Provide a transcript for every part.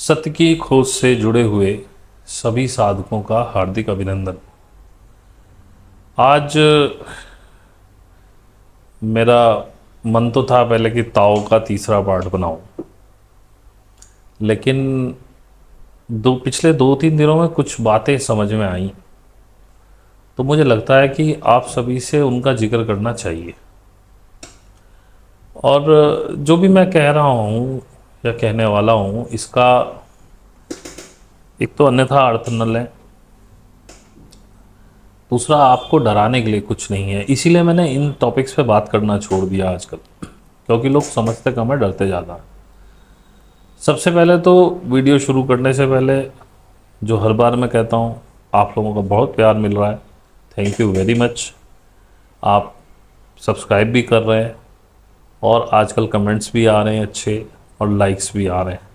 सत्य की खोज से जुड़े हुए सभी साधकों का हार्दिक अभिनंदन। आज मेरा मन तो था पहले कि ताओ का तीसरा पार्ट बनाऊं, लेकिन पिछले 2-3 दिनों में कुछ बातें समझ में आई, तो मुझे लगता है कि आप सभी से उनका जिक्र करना चाहिए। और जो भी मैं कह रहा हूँ या कहने वाला हूँ, इसका एक तो अन्यथा अर्थ न लें, दूसरा आपको डराने के लिए कुछ नहीं है। इसीलिए मैंने इन टॉपिक्स पे बात करना छोड़ दिया आजकल, क्योंकि लोग समझते कम है, डरते ज़्यादा हैं। सबसे पहले तो वीडियो शुरू करने से पहले, जो हर बार मैं कहता हूँ, आप लोगों का बहुत प्यार मिल रहा है, थैंक यू वेरी मच। आप सब्सक्राइब भी कर रहे हैं और आजकल कमेंट्स भी आ रहे हैं अच्छे, और लाइक्स भी आ रहे हैं,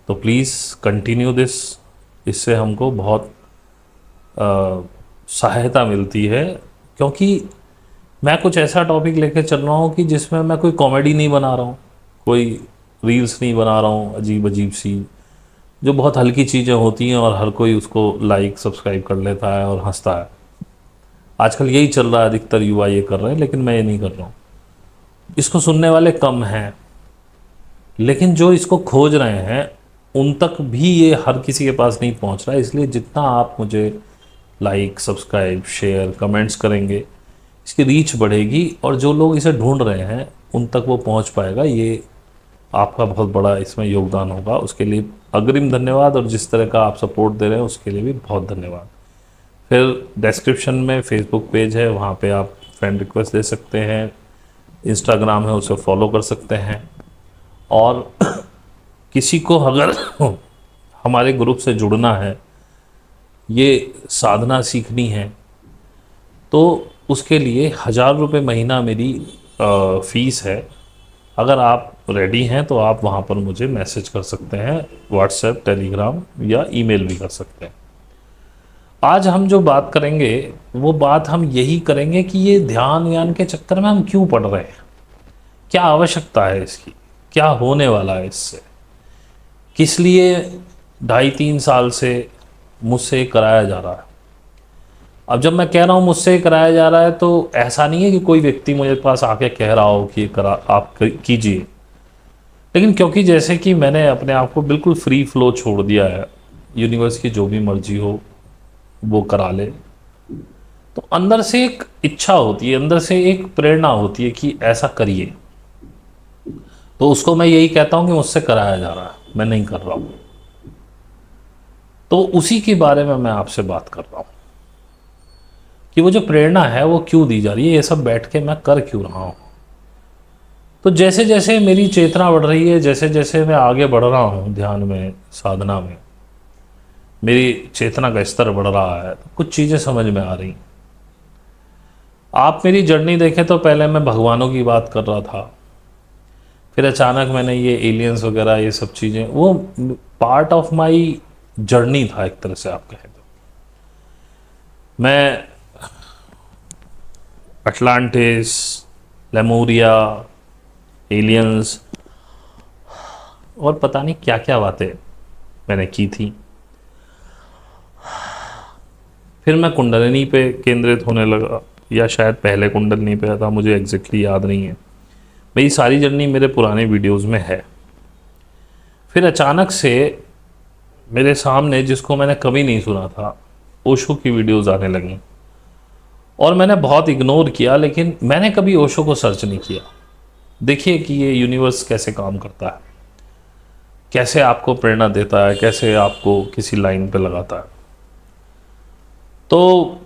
तो प्लीज़ कंटिन्यू दिस। इससे हमको बहुत सहायता मिलती है, क्योंकि मैं कुछ ऐसा टॉपिक लेकर चल रहा हूँ कि जिसमें मैं कोई कॉमेडी नहीं बना रहा हूँ, कोई रील्स नहीं बना रहा हूँ अजीब अजीब सी, जो बहुत हल्की चीज़ें होती हैं और हर कोई उसको लाइक सब्सक्राइब कर लेता है और हंसता है। आजकल यही चल रहा है, अधिकतर युवा ये कर रहे हैं, लेकिन मैं ये नहीं कर रहा हूँ। इसको सुनने वाले कम हैं, लेकिन जो इसको खोज रहे हैं उन तक भी ये हर किसी के पास नहीं पहुंच रहा है। इसलिए जितना आप मुझे लाइक, सब्सक्राइब, शेयर, कमेंट्स करेंगे, इसकी रीच बढ़ेगी और जो लोग इसे ढूंढ रहे हैं उन तक वो पहुंच पाएगा। ये आपका बहुत बड़ा इसमें योगदान होगा, उसके लिए अग्रिम धन्यवाद, और जिस तरह का आप सपोर्ट दे रहे हैं उसके लिए भी बहुत धन्यवाद। फिर डिस्क्रिप्शन में फेसबुक पेज है, वहाँ पे आप फ्रेंड रिक्वेस्ट दे सकते हैं, इंस्टाग्राम है उसे फॉलो कर सकते हैं, और किसी को अगर हमारे ग्रुप से जुड़ना है, ये साधना सीखनी है, तो उसके लिए 1,000 रुपये महीना मेरी फ़ीस है। अगर आप रेडी हैं तो आप वहाँ पर मुझे मैसेज कर सकते हैं, व्हाट्सएप, टेलीग्राम या ईमेल भी कर सकते हैं। आज हम जो बात करेंगे वो बात हम यही करेंगे कि ये ध्यान व्यान के चक्कर में हम क्यों पड़ रहे हैं, क्या आवश्यकता है इसकी, क्या होने वाला है इससे, किस लिए 2.5-3 साल से मुझसे कराया जा रहा है। अब जब मैं कह रहा हूँ मुझसे कराया जा रहा है, तो ऐसा नहीं है कि कोई व्यक्ति मुझे पास आके कह रहा हो कि करा आप कीजिए, लेकिन क्योंकि जैसे कि मैंने अपने आप को बिल्कुल फ्री फ्लो छोड़ दिया है, यूनिवर्स की जो भी मर्जी हो वो करा ले, तो अंदर से एक इच्छा होती है, अंदर से एक प्रेरणा होती है कि ऐसा करिए। तो उसको मैं यही कहता हूँ कि मुझसे कराया जा रहा है, मैं नहीं कर रहा हूँ। तो उसी के बारे में मैं आपसे बात कर रहा हूँ कि वो जो प्रेरणा है वो क्यों दी जा रही है, ये सब बैठ के मैं कर क्यों रहा हूँ। तो जैसे जैसे मेरी चेतना बढ़ रही है, जैसे जैसे मैं आगे बढ़ रहा हूँ ध्यान में, साधना में, मेरी चेतना का स्तर बढ़ रहा है, तो कुछ चीज़ें समझ में आ रही। आप मेरी जर्नी देखें तो पहले मैं भगवानों की बात कर रहा था, फिर अचानक मैंने ये एलियंस वगैरह ये सब चीज़ें, वो पार्ट ऑफ माई जर्नी था एक तरह से आप कहें तो। मैं अटलांटिस, लेमोरिया, एलियंस और पता नहीं क्या क्या बातें मैंने की थी। फिर मैं कुंडलिनी पे केंद्रित होने लगा, या शायद पहले कुंडलिनी पे था, मुझे एग्जैक्टली याद नहीं है। मेरी सारी जर्नी मेरे पुराने वीडियोस में है। फिर अचानक से मेरे सामने, जिसको मैंने कभी नहीं सुना था, ओशो की वीडियोस आने लगी, और मैंने बहुत इग्नोर किया, लेकिन मैंने कभी ओशो को सर्च नहीं किया। देखिए कि ये यूनिवर्स कैसे काम करता है, कैसे आपको प्रेरणा देता है, कैसे आपको किसी लाइन पे लगाता है। तो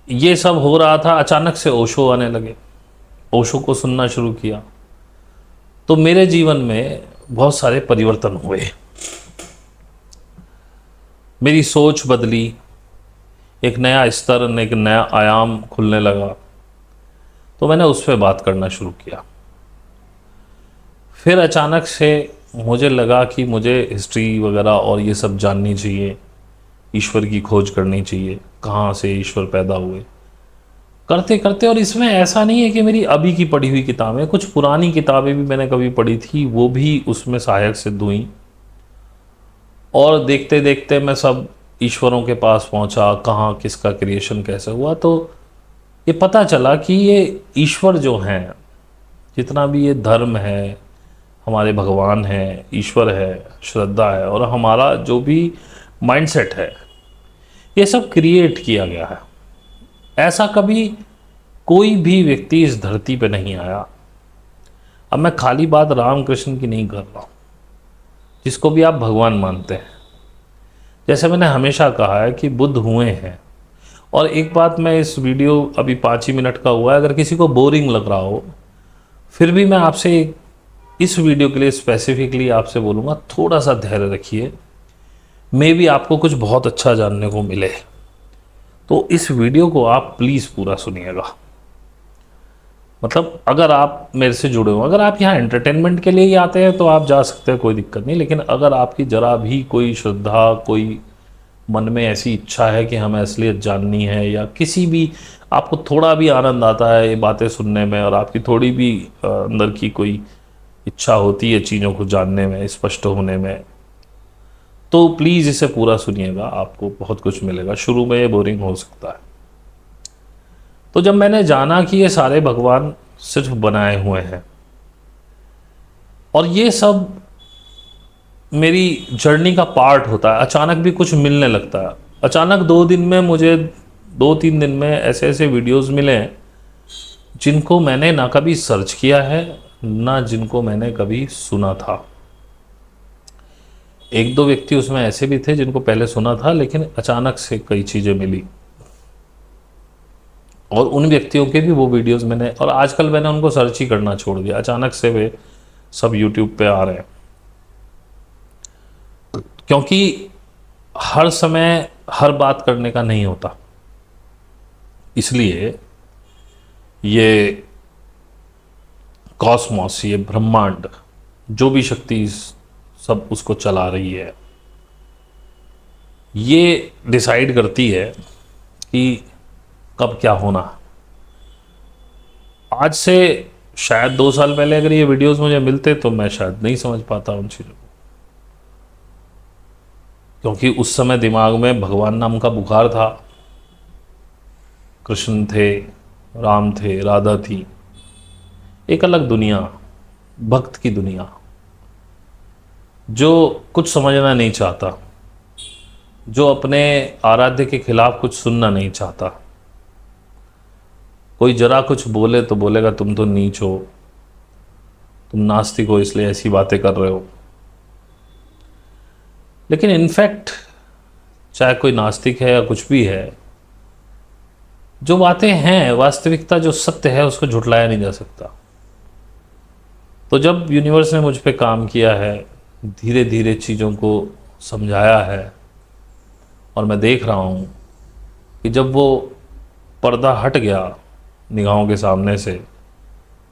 ये सब हो रहा था, अचानक से ओशो आने लगे, ओशो को सुनना शुरू किया, तो मेरे जीवन में बहुत सारे परिवर्तन हुए, मेरी सोच बदली, एक नया स्तर, एक नया आयाम खुलने लगा। तो मैंने उस पर बात करना शुरू किया। फिर अचानक से मुझे लगा कि मुझे हिस्ट्री वगैरह और ये सब जाननी चाहिए, ईश्वर की खोज करनी चाहिए, कहाँ से ईश्वर पैदा हुए। करते करते, और इसमें ऐसा नहीं है कि मेरी अभी की पढ़ी हुई किताबें, कुछ पुरानी किताबें भी मैंने कभी पढ़ी थी, वो भी उसमें सहायक सिद्ध हुई। और देखते देखते मैं सब ईश्वरों के पास पहुंचा, कहाँ किसका क्रिएशन कैसे हुआ, तो ये पता चला कि ये ईश्वर जो हैं, जितना भी ये धर्म है, हमारे भगवान है, ईश्वर है, श्रद्धा है, और हमारा जो भी माइंडसेट है, ये सब क्रिएट किया गया है। ऐसा कभी कोई भी व्यक्ति इस धरती पे नहीं आया। अब मैं खाली बात राम कृष्ण की नहीं कर रहा हूँ, जिसको भी आप भगवान मानते हैं। जैसे मैंने हमेशा कहा है कि बुद्ध हुए हैं। और एक बात, मैं इस वीडियो अभी 5 ही मिनट का हुआ है, अगर किसी को बोरिंग लग रहा हो, फिर भी मैं आपसे इस वीडियो के लिए स्पेसिफिकली आपसे बोलूँगा, थोड़ा सा धैर्य रखिए, मे भी आपको कुछ बहुत अच्छा जानने को मिले। तो इस वीडियो को आप प्लीज़ पूरा सुनिएगा। मतलब अगर आप मेरे से जुड़े हो, अगर आप यहाँ एंटरटेनमेंट के लिए ही आते हैं तो आप जा सकते हैं, कोई दिक्कत नहीं। लेकिन अगर आपकी ज़रा भी कोई श्रद्धा, कोई मन में ऐसी इच्छा है कि हमें असलियत जाननी है, या किसी भी आपको थोड़ा भी आनंद आता है ये बातें सुनने में, और आपकी थोड़ी भी अंदर की कोई इच्छा होती है चीज़ों को जानने में, स्पष्ट होने में, तो प्लीज़ इसे पूरा सुनिएगा, आपको बहुत कुछ मिलेगा। शुरू में ये बोरिंग हो सकता है। तो जब मैंने जाना कि ये सारे भगवान सिर्फ बनाए हुए हैं, और ये सब मेरी जर्नी का पार्ट होता है, अचानक भी कुछ मिलने लगता है। अचानक 2 दिन में मुझे, 2-3 दिन में ऐसे ऐसे वीडियोस मिले जिनको मैंने ना कभी सर्च किया है, ना जिनको मैंने कभी सुना था। 1-2 व्यक्ति उसमें ऐसे भी थे जिनको पहले सुना था, लेकिन अचानक से कई चीज़ें मिली, और उन व्यक्तियों के भी वो वीडियोस मैंने, और आजकल मैंने उनको सर्च ही करना छोड़ दिया, अचानक से वे सब यूट्यूब पे आ रहे हैं। क्योंकि हर समय हर बात करने का नहीं होता, इसलिए ये कॉस्मॉस, ये ब्रह्मांड, जो भी शक्ति सब उसको चला रही है, ये डिसाइड करती है कि कब क्या होना। आज से शायद 2 साल पहले अगर ये वीडियोस मुझे मिलते तो मैं शायद नहीं समझ पाता उन चीज़ों को, क्योंकि उस समय दिमाग में भगवान नाम का बुखार था, कृष्ण थे, राम थे, राधा थी, एक अलग दुनिया, भक्त की दुनिया, जो कुछ समझना नहीं चाहता, जो अपने आराध्य के खिलाफ कुछ सुनना नहीं चाहता। कोई जरा कुछ बोले तो बोलेगा तुम तो नीच हो, तुम नास्तिक हो, इसलिए ऐसी बातें कर रहे हो। लेकिन इनफैक्ट चाहे कोई नास्तिक है या कुछ भी है, जो बातें हैं, वास्तविकता जो सत्य है, उसको झुटलाया नहीं जा सकता। तो जब यूनिवर्स ने मुझ पे काम किया है, धीरे धीरे चीज़ों को समझाया है, और मैं देख रहा हूँ कि जब वो पर्दा हट गया निगाहों के सामने से,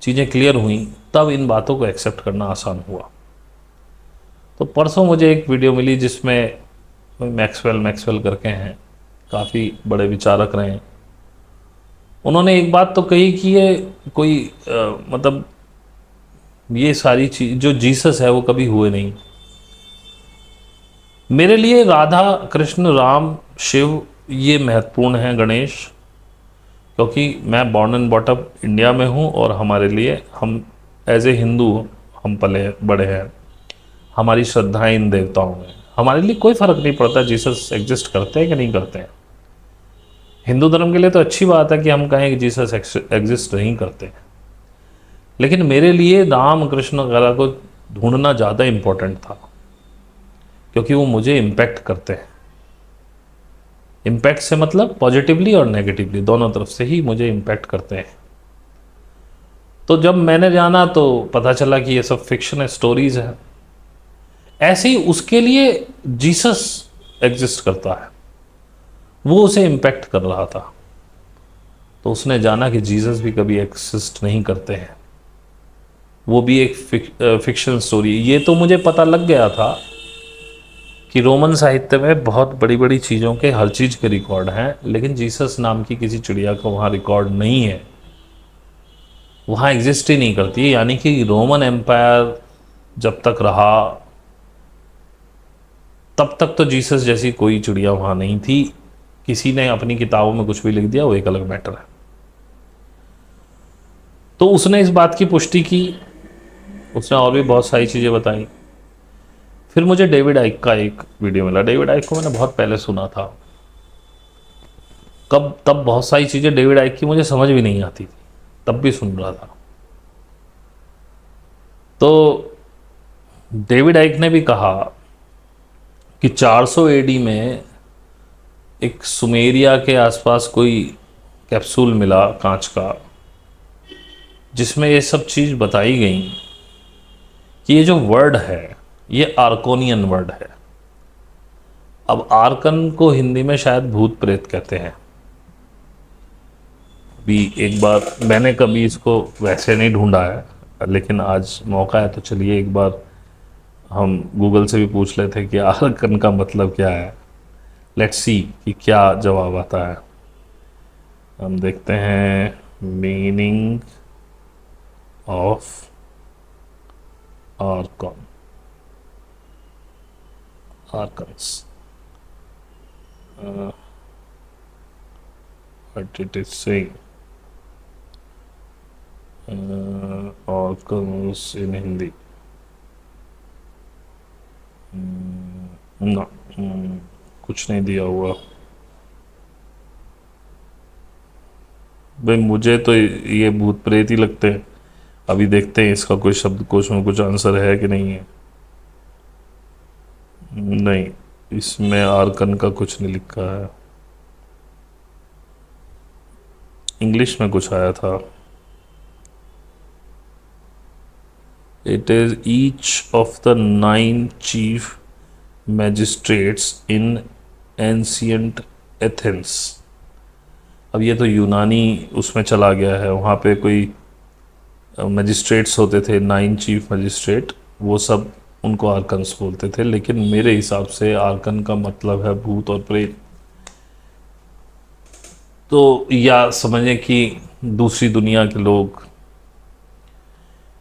चीज़ें क्लियर हुई, तब इन बातों को एक्सेप्ट करना आसान हुआ। तो परसों मुझे एक वीडियो मिली जिसमें मैक्सवेल करके हैं, काफ़ी बड़े विचारक रहे हैं। उन्होंने एक बात तो कही कि ये कोई मतलब ये सारी चीज जो जीसस है वो कभी हुए नहीं। मेरे लिए राधा कृष्ण राम शिव ये महत्वपूर्ण है, गणेश, क्योंकि मैं बॉर्न एंड बॉटअप इंडिया में हूँ, और हमारे लिए, हम एज ए हिंदू हम पले बड़े हैं, हमारी श्रद्धाएं इन देवताओं में। हमारे लिए कोई फ़र्क नहीं पड़ता जीसस एग्जिस्ट करते हैं कि नहीं करते हैं। हिंदू धर्म के लिए तो अच्छी बात है कि हम कहें कि जीसस एग्जिस्ट नहीं करते हैं, लेकिन मेरे लिए राम कृष्ण वगैरह को ढूंढना ज़्यादा इम्पोर्टेंट था, क्योंकि वो मुझे इम्पैक्ट करते हैं। इम्पैक्ट से मतलब पॉजिटिवली और नेगेटिवली, दोनों तरफ से ही मुझे इम्पैक्ट करते हैं। तो जब मैंने जाना तो पता चला कि ये सब फिक्शन है, स्टोरीज है। ऐसे ही उसके लिए जीसस एग्जिस्ट करता है, वो उसे इम्पैक्ट कर रहा था। तो उसने जाना कि जीसस भी कभी एग्जिस्ट नहीं करते हैं, वो भी एक फिक्शन स्टोरी। ये तो मुझे पता लग गया था कि रोमन साहित्य में बहुत बड़ी बड़ी चीज़ों के हर चीज़ के रिकॉर्ड हैं, लेकिन जीसस नाम की किसी चिड़िया का वहाँ रिकॉर्ड नहीं है, वहाँ एग्जिस्ट ही नहीं करती है। यानी कि रोमन एम्पायर जब तक रहा तब तक तो जीसस जैसी कोई चिड़िया वहाँ नहीं थी। किसी ने अपनी किताबों में कुछ भी लिख दिया वो एक अलग मैटर है। तो उसने इस बात की पुष्टि की, उसने और भी बहुत सारी चीज़ें बताई। फिर मुझे डेविड आइक का एक वीडियो मिला। डेविड आइक को मैंने बहुत पहले सुना था, कब तब बहुत सारी चीज़ें डेविड आइक की मुझे समझ भी नहीं आती थी, तब भी सुन रहा था। तो डेविड आइक ने भी कहा कि 400 एडी में एक सुमेरिया के आसपास कोई कैप्सूल मिला कांच का, जिसमें ये सब चीज़ बताई गई कि ये जो वर्ड है ये आर्कोनियन वर्ड है। अब आर्कन को हिंदी में शायद भूत प्रेत कहते हैं। भी एक बार मैंने कभी इसको वैसे नहीं ढूंढा है, लेकिन आज मौका है तो चलिए एक बार हम गूगल से भी पूछ लेते हैं कि आर्कन का मतलब क्या है। लेट्स सी कि क्या जवाब आता है। हम देखते हैं meaning of arcane, arcanes, what it is saying, arcanes in Hindi ना, कुछ नहीं दिया हुआ भाई। मुझे तो ये भूत प्रेत ही लगते हैं। अभी देखते हैं इसका कोई शब्दकोश में कुछ आंसर है कि नहीं है। नहीं, इसमें आर्कन का कुछ नहीं लिखा है। इंग्लिश में कुछ आया था। It is each of the 9 chief magistrates in ancient Athens. अब ये तो यूनानी उसमें चला गया है। वहाँ पे कोई मैजिस्ट्रेट्स होते थे, 9 चीफ मैजिस्ट्रेट, वो सब उनको आर्कन्स बोलते थे। लेकिन मेरे हिसाब से आर्कन का मतलब है भूत और प्रेत। तो या समझें कि दूसरी दुनिया के लोग,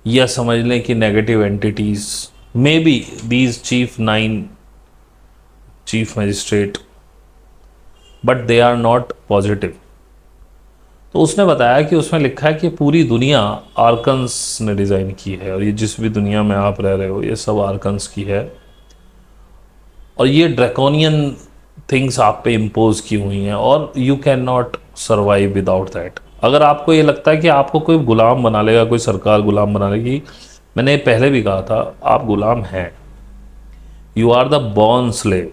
या समझ लें कि negative entities, maybe these 9 chief magistrate, but they are not positive. तो उसने बताया कि उसमें लिखा है कि पूरी दुनिया आर्कन्स ने डिज़ाइन की है, और ये जिस भी दुनिया में आप रह रहे हो ये सब आर्कन्स की है, और ये ड्रैकोनियन थिंग्स आप पे इम्पोज की हुई हैं, और you can not survive without that. अगर आपको ये लगता है कि आपको कोई गुलाम बना लेगा, कोई सरकार गुलाम बना लेगी, मैंने पहले भी कहा था आप गुलाम हैं। You are the born slave.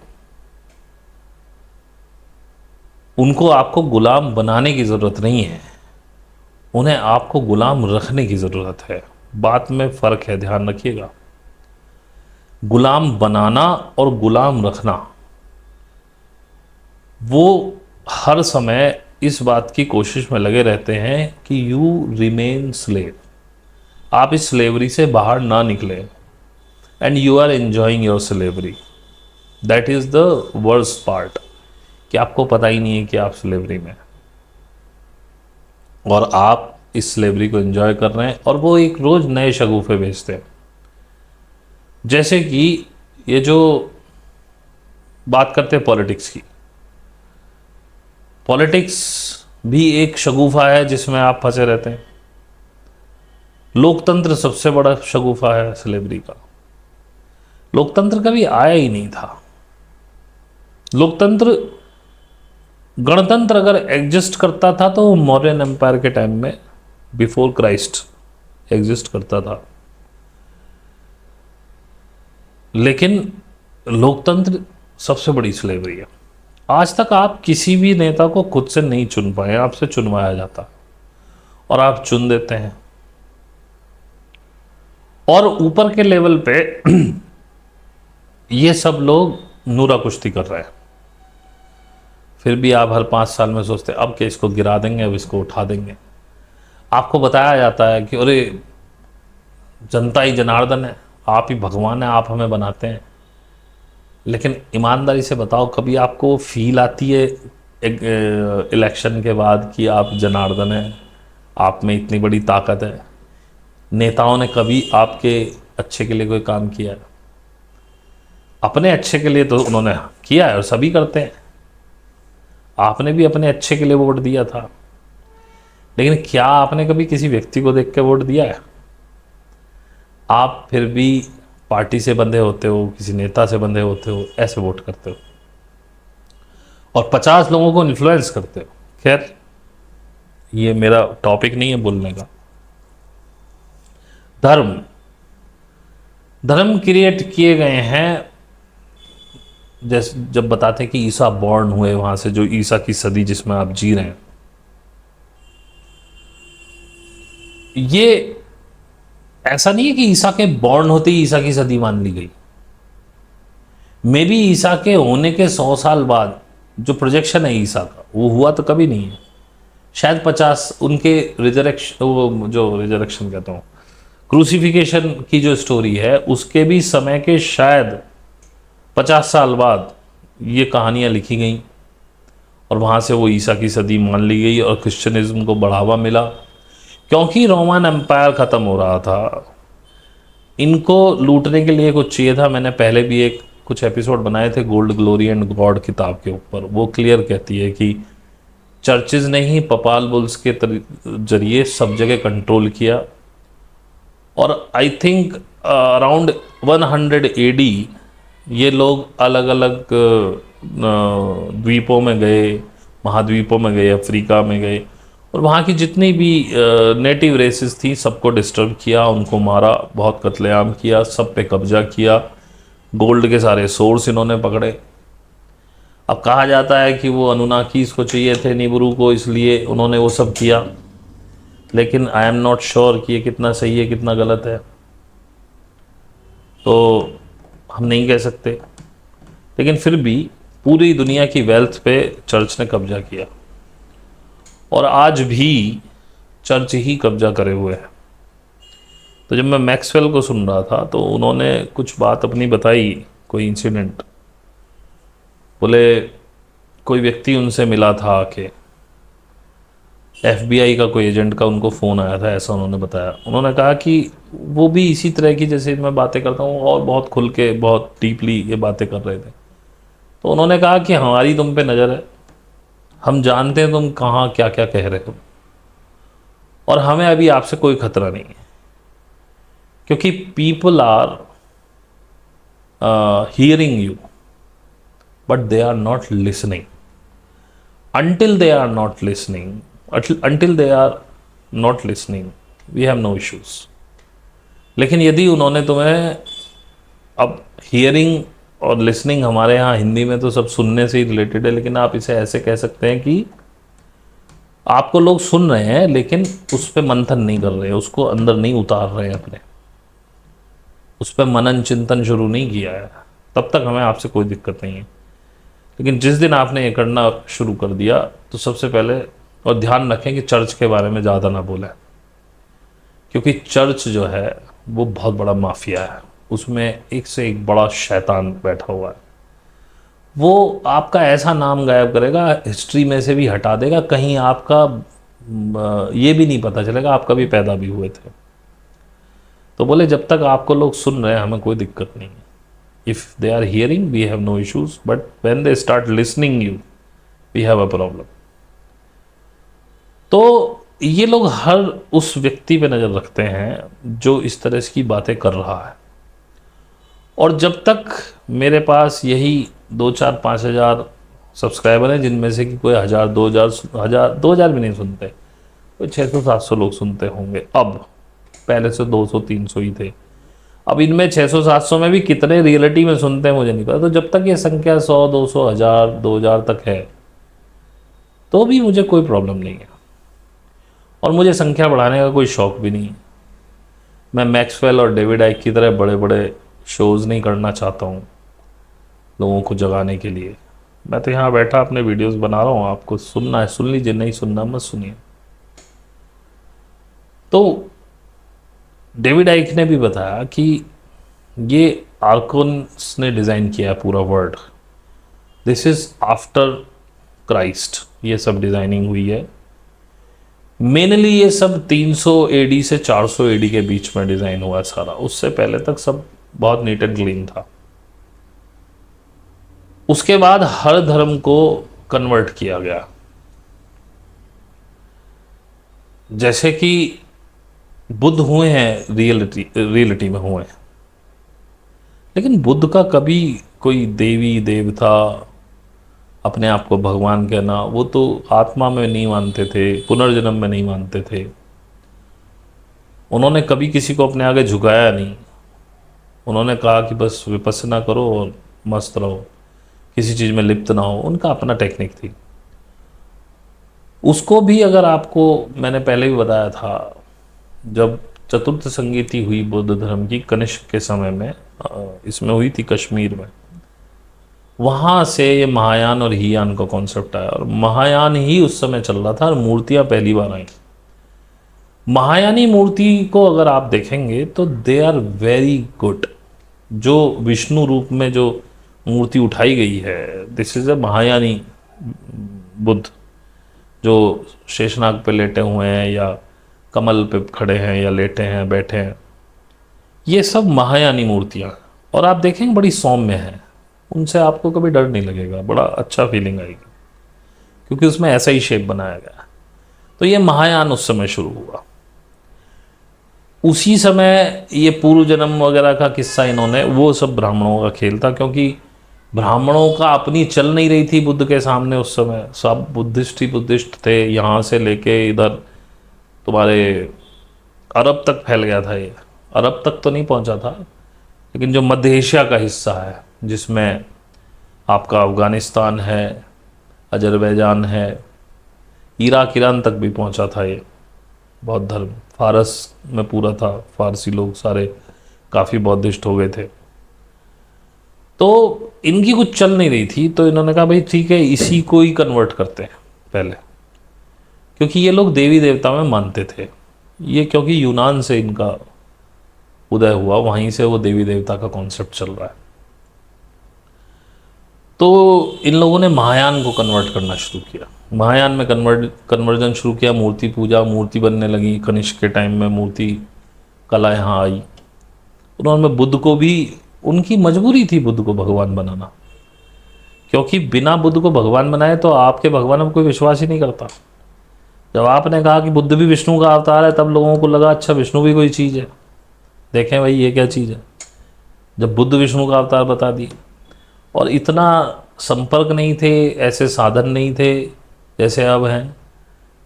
उनको आपको गुलाम बनाने की ज़रूरत नहीं है, उन्हें आपको गुलाम रखने की ज़रूरत है। बात में फ़र्क है, ध्यान रखिएगा। गुलाम बनाना और गुलाम रखना, वो हर समय इस बात की कोशिश में लगे रहते हैं कि यू रिमेन स्लेव, आप इस स्लेवरी से बाहर ना निकले, and you are enjoying your slavery. That is the worst part, कि आपको पता ही नहीं है कि आप स्लेवरी में, और आप इस स्लेवरी को एंजॉय कर रहे हैं, और वो एक रोज़ नए शगुफे भेजते हैं। जैसे कि ये जो बात करते हैं पॉलिटिक्स की, पॉलिटिक्स भी एक शगुफा है जिसमें आप फंसे रहते हैं। लोकतंत्र सबसे बड़ा शगुफा है स्लेवरी का। लोकतंत्र कभी आया ही नहीं था। लोकतंत्र, गणतंत्र अगर एग्जिस्ट करता था तो मौर्यन एम्पायर के टाइम में, बिफोर क्राइस्ट एग्जिस्ट करता था। लेकिन लोकतंत्र सबसे बड़ी स्लेवरी है। आज तक आप किसी भी नेता को खुद से नहीं चुन पाए, आपसे चुनवाया जाता, और आप चुन देते हैं। और ऊपर के लेवल पे ये सब लोग नूरा कुश्ती कर रहे हैं। फिर भी आप हर 5 साल में सोचते हैं अब क्या इसको गिरा देंगे, अब इसको उठा देंगे। आपको बताया जाता है कि अरे जनता ही जनार्दन है, आप ही भगवान है, आप हमें बनाते हैं। लेकिन ईमानदारी से बताओ, कभी आपको फील आती है एक इलेक्शन के बाद कि आप जनार्दन हैं, आप में इतनी बड़ी ताकत है? नेताओं ने कभी आपके अच्छे के लिए कोई काम किया है? अपने अच्छे के लिए तो उन्होंने किया है और सभी करते हैं। आपने भी अपने अच्छे के लिए वोट दिया था, लेकिन क्या आपने कभी किसी व्यक्ति को देख के वोट दिया है? आप फिर भी पार्टी से बंधे होते हो, किसी नेता से बंधे होते हो, ऐसे वोट करते हो और 50 लोगों को इन्फ्लुएंस करते हो। खैर, ये मेरा टॉपिक नहीं है बोलने का। धर्म धर्म क्रिएट किए गए हैं, जैसे जब बताते हैं कि ईसा बॉर्न हुए, वहां से जो ईसा की सदी जिसमें आप जी रहे हैं, ये ऐसा नहीं है कि ईसा के बॉर्न होते ही ईसा की सदी मान ली गई। मे बी ईसा के होने के 100 साल बाद जो प्रोजेक्शन है ईसा का, वो हुआ तो कभी नहीं है। शायद 50 उनके रिजरेक्शन, वो जो रिजरेक्शन कहता हूँ, क्रूसिफिकेशन की जो स्टोरी है, उसके भी समय के शायद 50 साल बाद ये कहानियाँ लिखी गई और वहाँ से वो ईसा की सदी मान ली गई और क्रिश्चियनिज्म को बढ़ावा मिला, क्योंकि रोमन एम्पायर ख़त्म हो रहा था। इनको लूटने के लिए कुछ चाहिए था। मैंने पहले भी कुछ एपिसोड बनाए थे गोल्ड ग्लोरी एंड गॉड किताब के ऊपर। वो क्लियर कहती है कि चर्चेज ने ही पपाल बुल्स के जरिए सब जगह कंट्रोल किया। और आई थिंक अराउंड 100 एडी ये लोग अलग अलग द्वीपों में गए, महाद्वीपों में गए, अफ्रीका में गए, और वहाँ की जितनी भी नेटिव रेसेस थी सबको डिस्टर्ब किया, उनको मारा, बहुत कत्लेआम किया, सब पे कब्जा किया, गोल्ड के सारे सोर्स इन्होंने पकड़े। अब कहा जाता है कि वो अनुनाकीस को चाहिए थे, निबरू को, इसलिए उन्होंने वो सब किया, लेकिन आई एम नॉट श्योर कि ये कितना सही है कितना गलत है, तो हम नहीं कह सकते। लेकिन फिर भी पूरी दुनिया की वेल्थ पे चर्च ने कब्जा किया और आज भी चर्च ही कब्जा करे हुए है। तो जब मैं मैक्सवेल को सुन रहा था तो उन्होंने कुछ बात अपनी बताई, कोई इंसिडेंट। बोले कोई व्यक्ति उनसे मिला था आके, FBI का कोई एजेंट का उनको फ़ोन आया था, ऐसा उन्होंने बताया। उन्होंने कहा कि वो भी इसी तरह की जैसे मैं बातें करता हूँ और बहुत खुल के बहुत डीपली ये बातें कर रहे थे। तो उन्होंने कहा कि हमारी तुम पे नज़र है, हम जानते हैं तुम कहाँ क्या क्या कह रहे हो, और हमें अभी आपसे कोई खतरा नहीं है, क्योंकि people are hearing you but they are not listening. until they are not listening, until they are not listening, we have no issues. लेकिन यदि उन्होंने तुम्हें, अब हियरिंग और लिसनिंग हमारे यहाँ हिंदी में तो सब सुनने से ही रिलेटेड है, लेकिन आप इसे ऐसे कह सकते हैं कि आपको लोग सुन रहे हैं लेकिन उस पर मंथन नहीं कर रहे, उसको अंदर नहीं उतार रहे हैं अपने, उस पर मनन चिंतन शुरू नहीं किया है, तब तक हमें आपसे कोई दिक्कत नहीं है। लेकिन जिस दिन आपने ये करना शुरू कर दिया तो सबसे पहले, और ध्यान रखें कि चर्च के बारे में ज़्यादा ना बोलें, क्योंकि चर्च जो है वो बहुत बड़ा माफिया है, उसमें एक से एक बड़ा शैतान बैठा हुआ है। वो आपका ऐसा नाम गायब करेगा, हिस्ट्री में से भी हटा देगा, कहीं आपका ये भी नहीं पता चलेगा आप कभी पैदा भी हुए थे। तो बोले जब तक आपको लोग सुन रहे हैं हमें कोई दिक्कत नहीं है। If they are hearing, we have no issues, but when they start listening you, we have a problem. तो ये लोग हर उस व्यक्ति पे नज़र रखते हैं जो इस तरह की बातें कर रहा है, और जब तक मेरे पास यही 2-4-5 हज़ार सब्सक्राइबर हैं, जिनमें से कि कोई 1000-2000 भी नहीं सुनते, कोई 600-700 लोग सुनते होंगे अब, पहले से 200-300 ही थे। अब इनमें 600-700 में भी कितने रियलिटी में सुनते हैं मुझे नहीं पता। तो जब तक ये संख्या 100-200 1000 2000 तक है तो भी मुझे कोई प्रॉब्लम नहीं है, और मुझे संख्या बढ़ाने का कोई शौक़ भी नहीं है। मैं मैक्सवेल और डेविड आइक की तरह बड़े बड़े शोज़ नहीं करना चाहता हूँ लोगों को जगाने के लिए। मैं तो यहाँ बैठा अपने वीडियोस बना रहा हूँ, आपको सुनना है सुन लीजिए, नहीं सुनना मत सुनिए। तो डेविड आइक ने भी बताया कि ये आर्कोन्स ने डिज़ाइन किया है पूरा world. This is after Christ ये सब डिज़ाइनिंग हुई है। मेनली ये सब 300 एडी से 400 एडी के बीच में डिज़ाइन हुआ है सारा, उससे पहले तक सब बहुत नीट एंड क्लीन था। उसके बाद हर धर्म को कन्वर्ट किया गया, जैसे कि बुद्ध हुए हैं, रियलिटी में हुए हैं, लेकिन बुद्ध का कभी कोई देवी देवता, अपने आप को भगवान कहना, वो तो आत्मा में नहीं मानते थे, पुनर्जन्म में नहीं मानते थे। उन्होंने कभी किसी को अपने आगे झुकाया नहीं। उन्होंने कहा कि बस विपස්සना करो और मस्त रहो, किसी चीज़ में लिप्त ना हो। उनका अपना टेक्निक थी। उसको भी अगर आपको, मैंने पहले भी बताया था, जब चतुर्थ संगीति हुई बुद्ध धर्म की कनिष्क के समय में, इसमें हुई थी कश्मीर में, वहाँ से ये महायान और हीयान का कॉन्सेप्ट आया, और महायान ही उस समय चल रहा था और मूर्तियाँ पहली बार आई। महायानी मूर्ति को अगर आप देखेंगे तो दे आर वेरी गुड। जो विष्णु रूप में जो मूर्ति उठाई गई है, दिस इज़ अ महायानी बुद्ध, जो शेषनाग पे लेटे हुए हैं या कमल पे खड़े हैं या लेटे हैं, बैठे हैं, ये सब महायानी मूर्तियाँ। और आप देखेंगे बड़ी सौम्य हैं, उनसे आपको कभी डर नहीं लगेगा, बड़ा अच्छा फीलिंग आएगी, क्योंकि उसमें ऐसा ही शेप बनाया गया। तो ये महायान उस समय शुरू हुआ। उसी समय ये पूर्व जन्म वगैरह का किस्सा इन्होंने, वो सब ब्राह्मणों का खेल था, क्योंकि ब्राह्मणों का अपनी चल नहीं रही थी बुद्ध के सामने। उस समय सब बुद्धिस्ट ही बुद्धिस्ट थे, यहाँ से लेके इधर तुम्हारे अरब तक फैल गया था। ये अरब तक तो नहीं पहुँचा था, लेकिन जो मध्य एशिया का हिस्सा है, जिसमें आपका अफ़गानिस्तान है, अजरबैजान है, इराक ईरान तक भी पहुँचा था ये बौद्ध धर्म। फारस में पूरा था, फारसी लोग सारे काफ़ी बौद्धिस्ट हो गए थे। तो इनकी कुछ चल नहीं रही थी, तो इन्होंने कहा भाई ठीक है, इसी को ही कन्वर्ट करते हैं पहले, क्योंकि ये लोग देवी देवता में मानते थे। ये क्योंकि यूनान से इनका उदय हुआ, वहीं से वो देवी देवता का कॉन्सेप्ट चल रहा है। तो इन लोगों ने महायान को कन्वर्ट करना शुरू किया। महायान में कन्वर्जन शुरू किया, मूर्ति पूजा, मूर्ति बनने लगी। कनिष्क के टाइम में मूर्ति कला यहाँ आई। उन्होंने बुद्ध को भी, उनकी मजबूरी थी बुद्ध को भगवान बनाना, क्योंकि बिना बुद्ध को भगवान बनाए तो आपके भगवान में कोई विश्वास ही नहीं करता। जब आपने कहा कि बुद्ध भी विष्णु का अवतार है, तब लोगों को लगा अच्छा विष्णु भी कोई चीज़ है, देखें भाई ये क्या चीज़ है। जब बुद्ध विष्णु का अवतार बता दिए, और इतना संपर्क नहीं थे, ऐसे साधन नहीं थे जैसे अब हैं,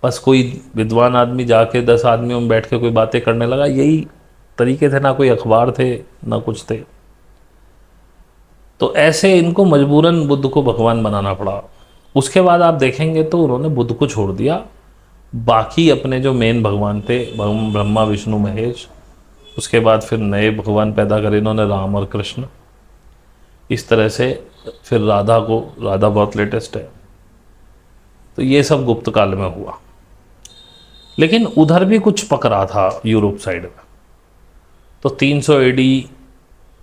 बस कोई विद्वान आदमी जाके 10 आदमियों में बैठ के कोई बातें करने लगा, यही तरीके थे। ना कोई अखबार थे, ना कुछ थे। तो ऐसे इनको मजबूरन बुद्ध को भगवान बनाना पड़ा। उसके बाद आप देखेंगे तो उन्होंने बुद्ध को छोड़ दिया, बाकी अपने जो मेन भगवान थे, ब्रह्मा विष्णु महेश, उसके बाद फिर नए भगवान पैदा करे इन्होंने, राम और कृष्ण। इस तरह से फिर राधा बहुत लेटेस्ट है। तो ये सब गुप्त काल में हुआ, लेकिन उधर भी कुछ पकड़ा था यूरोप साइड में। तो 300 एडी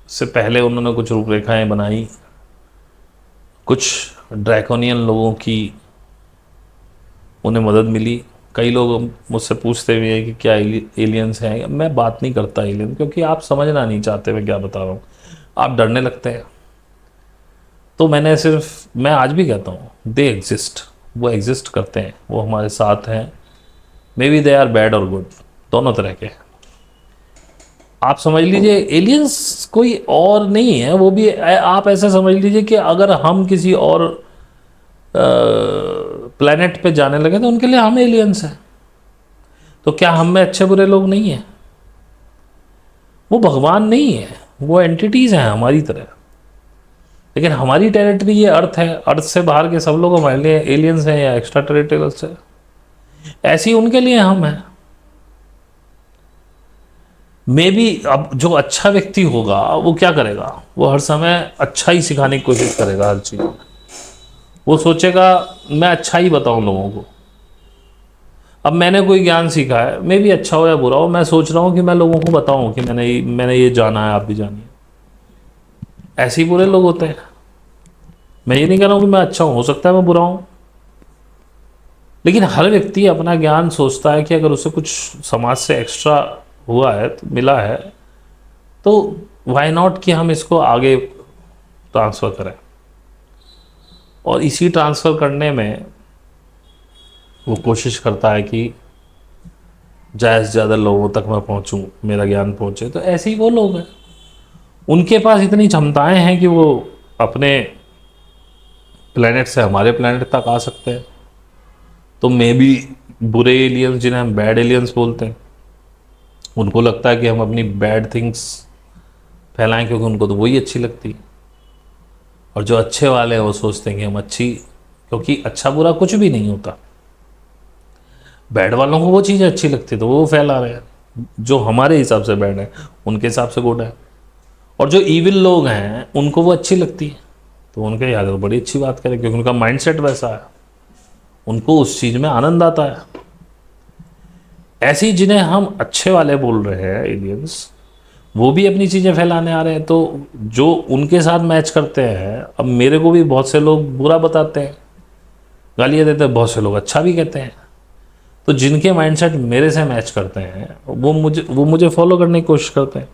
से पहले उन्होंने कुछ रूपरेखाएं बनाई, कुछ ड्रैकोनियन लोगों की उन्हें मदद मिली। कई लोग मुझसे पूछते हुए हैं कि क्या एलियंस हैं। मैं बात नहीं करता एलियन, क्योंकि आप समझना नहीं चाहते मैं क्या बता रहा हूँ, आप डरने लगते हैं। तो मैं आज भी कहता हूँ दे एग्जिस्ट, वो एग्जिस्ट करते हैं, वो हमारे साथ हैं। Maybe they are bad और गुड, दोनों तरह के। आप समझ लीजिए एलियंस कोई और नहीं है, वो भी आप ऐसा समझ लीजिए कि अगर हम किसी और प्लेनेट पे जाने लगे तो उनके लिए हम एलियंस हैं। तो क्या हम में अच्छे बुरे लोग नहीं हैं? वो भगवान नहीं है, वो एंटिटीज़ हैं हमारी तरह। लेकिन हमारी टेरिटरी ये अर्थ है, अर्थ से बाहर के सब लोग हमारे लिए एलियंस हैं या एक्स्ट्रा टेरिटोरियल्स है। ऐसी उनके लिए हम हैं। मे बी अब जो अच्छा व्यक्ति होगा वो क्या करेगा, वो हर समय अच्छा ही सिखाने की कोशिश करेगा हर चीज़। वो सोचेगा मैं अच्छा ही बताऊं लोगों को। अब मैंने कोई ज्ञान सीखा है, मे भी अच्छा हो या बुरा हो, मैं सोच रहा हूँ कि मैं लोगों को बताऊं कि मैंने ये जाना है, आप भी जानिए। ऐसे ही बुरे लोग होते हैं। मैं ये नहीं कह रहा हूँ कि मैं अच्छा हूँ, हो सकता है मैं बुरा हूँ, लेकिन हर व्यक्ति अपना ज्ञान सोचता है कि अगर उसे कुछ समाज से एक्स्ट्रा हुआ है तो मिला है, तो वाई नॉट कि हम इसको आगे ट्रांसफ़र करें। और इसी ट्रांसफ़र करने में वो कोशिश करता है कि ज़्यादा से ज़्यादा लोगों तक मैं पहुंचूं, मेरा ज्ञान पहुंचे। तो ऐसे ही वो लोग हैं, उनके पास इतनी क्षमताएं हैं कि वो अपने प्लेनेट से हमारे प्लेनेट तक आ सकते हैं। तो मे बी बुरे एलियंस, जिन्हें हम बैड एलियंस बोलते हैं, उनको लगता है कि हम अपनी बैड थिंग्स फैलाएं, क्योंकि उनको तो वही अच्छी लगती है। और जो अच्छे वाले हैं वो सोचते हैं कि हम अच्छी, क्योंकि अच्छा बुरा कुछ भी नहीं होता, बैड वालों को वो चीज़ें अच्छी लगती तो वो फैला रहे हैं। जो हमारे हिसाब से बैड है उनके हिसाब से गुड है। और जो ईविल लोग हैं उनको वो अच्छी लगती है, तो उनके याद तो बड़ी अच्छी बात करें, क्योंकि उनका माइंडसेट वैसा है, उनको उस चीज़ में आनंद आता है। ऐसे ही जिन्हें हम अच्छे वाले बोल रहे हैं एलियंस, वो भी अपनी चीज़ें फैलाने आ रहे हैं। तो जो उनके साथ मैच करते हैं, अब मेरे को भी बहुत से लोग बुरा बताते हैं, गालियाँ देते हैं, बहुत से लोग अच्छा भी कहते हैं। तो जिनके माइंडसेट मेरे से मैच करते हैं वो मुझे फॉलो करने की कोशिश करते हैं।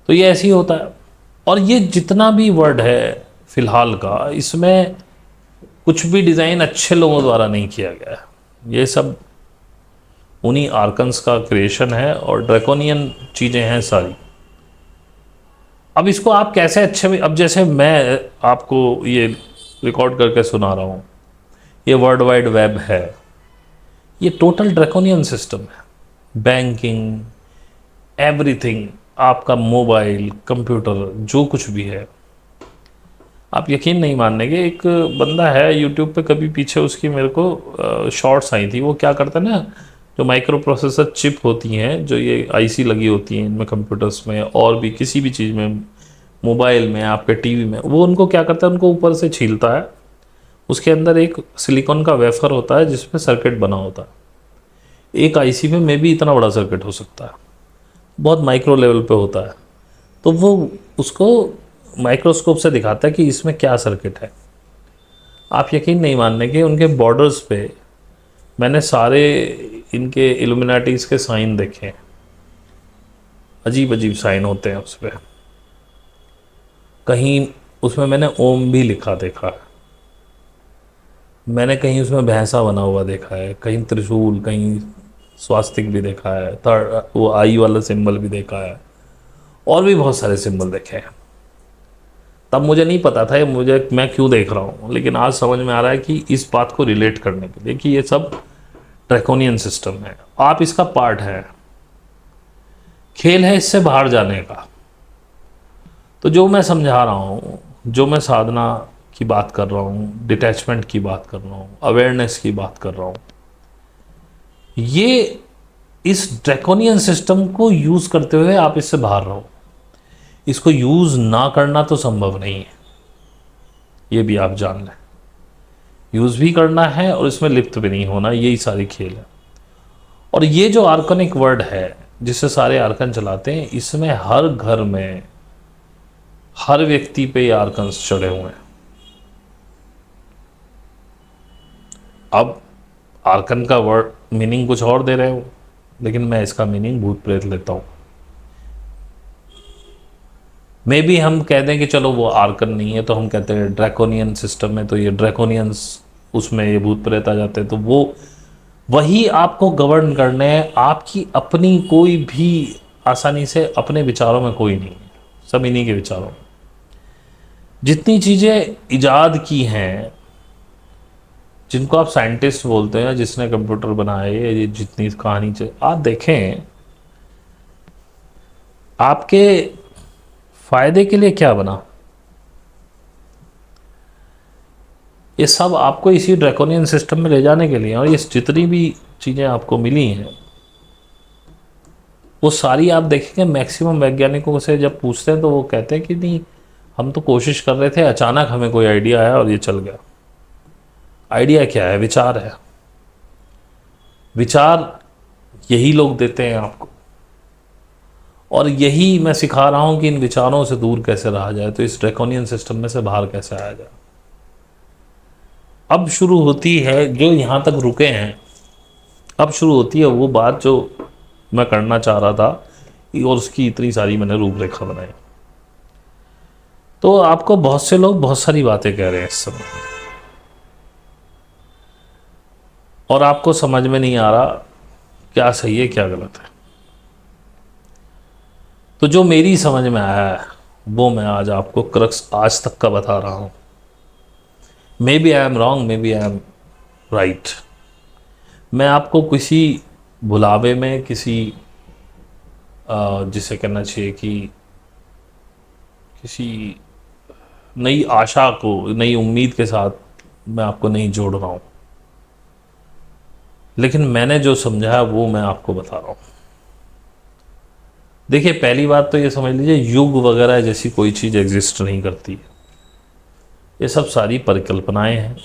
तो ये ऐसे ही होता है। और ये जितना भी वर्ड है फिलहाल का, इसमें कुछ भी डिज़ाइन अच्छे लोगों द्वारा नहीं किया गया है। ये सब उन्हीं आर्कन्स का क्रिएशन है और ड्रैकोनियन चीज़ें हैं सारी। अब इसको आप कैसे अच्छे में, अब जैसे मैं आपको ये रिकॉर्ड करके सुना रहा हूँ, ये वर्ल्ड वाइड वेब है, ये टोटल ड्रैकोनियन सिस्टम है। बैंकिंग, एवरीथिंग, आपका मोबाइल, कंप्यूटर, जो कुछ भी है, आप यकीन नहीं मानने के, एक बंदा है यूट्यूब पे, कभी पीछे उसकी मेरे को शॉर्ट्स आई थी। वो क्या करता है ना, जो माइक्रो प्रोसेसर चिप होती हैं, जो ये आईसी लगी होती हैं इनमें, कंप्यूटर्स में और भी किसी भी चीज़ में, मोबाइल में, आपके टीवी में, वो उनको क्या करता है, उनको ऊपर से छीलता है। उसके अंदर एक सिलिकॉन का वेफर होता है जिसमें सर्किट बना होता है। एक आईसी में मे भी इतना बड़ा सर्किट हो सकता है, बहुत माइक्रो लेवल पे होता है। तो वो उसको माइक्रोस्कोप से दिखाता है कि इसमें क्या सर्किट है। आप यकीन नहीं मानने के, उनके बॉर्डर्स पे मैंने सारे इनके इल्यूमिनाटीज के साइन देखे हैं। अजीब अजीब साइन होते हैं उस पर। कहीं उसमें मैंने ओम भी लिखा देखा है, मैंने कहीं उसमें भैंसा बना हुआ देखा है, कहीं त्रिशूल, कहीं स्वास्तिक भी देखा है, थर्ड वो आई वाला सिंबल भी देखा है, और भी बहुत सारे सिंबल देखे हैं। तब मुझे नहीं पता था ये, मैं क्यों देख रहा हूँ, लेकिन आज समझ में आ रहा है कि इस बात को रिलेट करने के लिए कि ये सब ड्रैकोनियन सिस्टम है, आप इसका पार्ट है, खेल है इससे बाहर जाने का। तो जो मैं समझा रहा हूँ, जो मैं साधना की बात कर रहा हूँ, डिटैचमेंट की बात कर रहा हूँ, अवेयरनेस की बात कर रहा हूँ, ये इस ड्रैकोनियन सिस्टम को यूज़ करते हुए आप इससे बाहर रहो। इसको यूज़ ना करना तो संभव नहीं है, ये भी आप जान लें। यूज़ भी करना है और इसमें लिप्त भी नहीं होना, यही सारी खेल है। और ये जो आर्कनिक वर्ड है जिससे सारे आर्कन चलाते हैं, इसमें हर घर में, हर व्यक्ति पे ये आर्कन्स चढ़े हुए हैं। अब आर्कन का वर्ड मीनिंग कुछ और दे रहे हो, लेकिन मैं इसका मीनिंग भूत प्रेत लेता हूँ। मे भी हम कह दें कि चलो वो आर्कन नहीं है, तो हम कहते हैं ड्रैकोनियन सिस्टम में, तो ये ड्रैकोनियंस, उसमें ये भूत प्रेत आ जाते हैं। तो वो वही आपको गवर्न करने हैं, आपकी अपनी कोई भी आसानी से अपने विचारों में कोई नहीं है, सब इन्हीं के विचारों में। जितनी चीज़ें इजाद की हैं, जिनको आप साइंटिस्ट बोलते हैं, जिसने कंप्यूटर बनाए, ये जितनी कहानी आप देखें, आपके फायदे के लिए क्या बना, ये सब आपको इसी ड्रैकोनियन सिस्टम में ले जाने के लिए। और ये जितनी भी चीज़ें आपको मिली हैं, वो सारी आप देखेंगे, मैक्सिमम वैज्ञानिकों से जब पूछते हैं तो वो कहते हैं कि नहीं, हम तो कोशिश कर रहे थे, अचानक हमें कोई आइडिया आया और ये चल गया। आइडिया क्या है? विचार है। विचार यही लोग देते हैं आपको। और यही मैं सिखा रहा हूं कि इन विचारों से दूर कैसे रहा जाए, तो इस ड्रैकोनियन सिस्टम में से बाहर कैसे आया जाए। अब शुरू होती है, जो यहां तक रुके हैं, अब शुरू होती है वो बात जो मैं करना चाह रहा था, और उसकी इतनी सारी मैंने रूपरेखा बनाई। तो आपको बहुत से लोग बहुत सारी बातें कह रहे हैं इस समय, और आपको समझ में नहीं आ रहा क्या सही है क्या गलत है। तो जो मेरी समझ में आया है वो मैं आज आपको क्रक्स आज तक का बता रहा हूं। Maybe I am wrong, maybe I am right. मैं आपको किसी बुलावे में, किसी जिसे कहना चाहिए कि किसी नई आशा को, नई उम्मीद के साथ मैं आपको नहीं जोड़ रहा हूं, लेकिन मैंने जो समझा है वो मैं आपको बता रहा हूं। देखिए, पहली बात तो ये समझ लीजिए, युग वगैरह जैसी कोई चीज़ एग्जिस्ट नहीं करती। ये सब सारी परिकल्पनाएं हैं,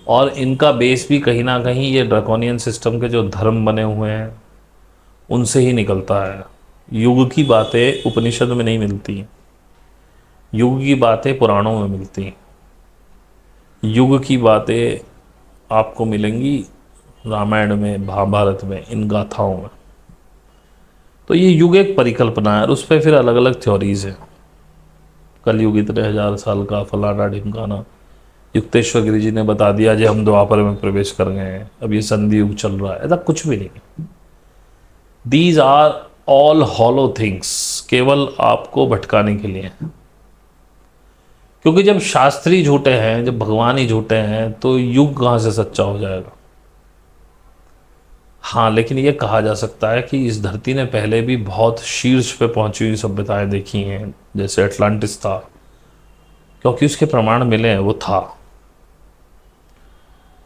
और इनका बेस भी कहीं ना कहीं ये ड्रैकोनियन सिस्टम के जो धर्म बने हुए हैं उनसे ही निकलता है। युग की बातें उपनिषद में नहीं मिलती, युग की बातें पुराणों में मिलती हैं, युग की बातें आपको मिलेंगी रामायण में, महाभारत में, इन गाथाओं में। तो ये युग एक परिकल्पना है, और उस पर फिर अलग अलग थ्योरीज हैं। कलयुग इतने हजार साल का, फलाना ढिमकाना। युक्तेश्वर गिरी जी ने बता दिया जी हम द्वापर में प्रवेश कर गए हैं, अब ये संधि युग चल रहा है। ऐसा कुछ भी नहीं। These are all hollow things, केवल आपको भटकाने के लिए। क्योंकि जब शास्त्री झूठे हैं, जब भगवान ही झूठे हैं, तो युग कहाँ से सच्चा हो जाएगा। हाँ, लेकिन ये कहा जा सकता है कि इस धरती ने पहले भी बहुत शीर्ष पे पहुंची हुई सभ्यताएं देखी हैं, जैसे अटलांटिस था, क्योंकि उसके प्रमाण मिले हैं, वो था।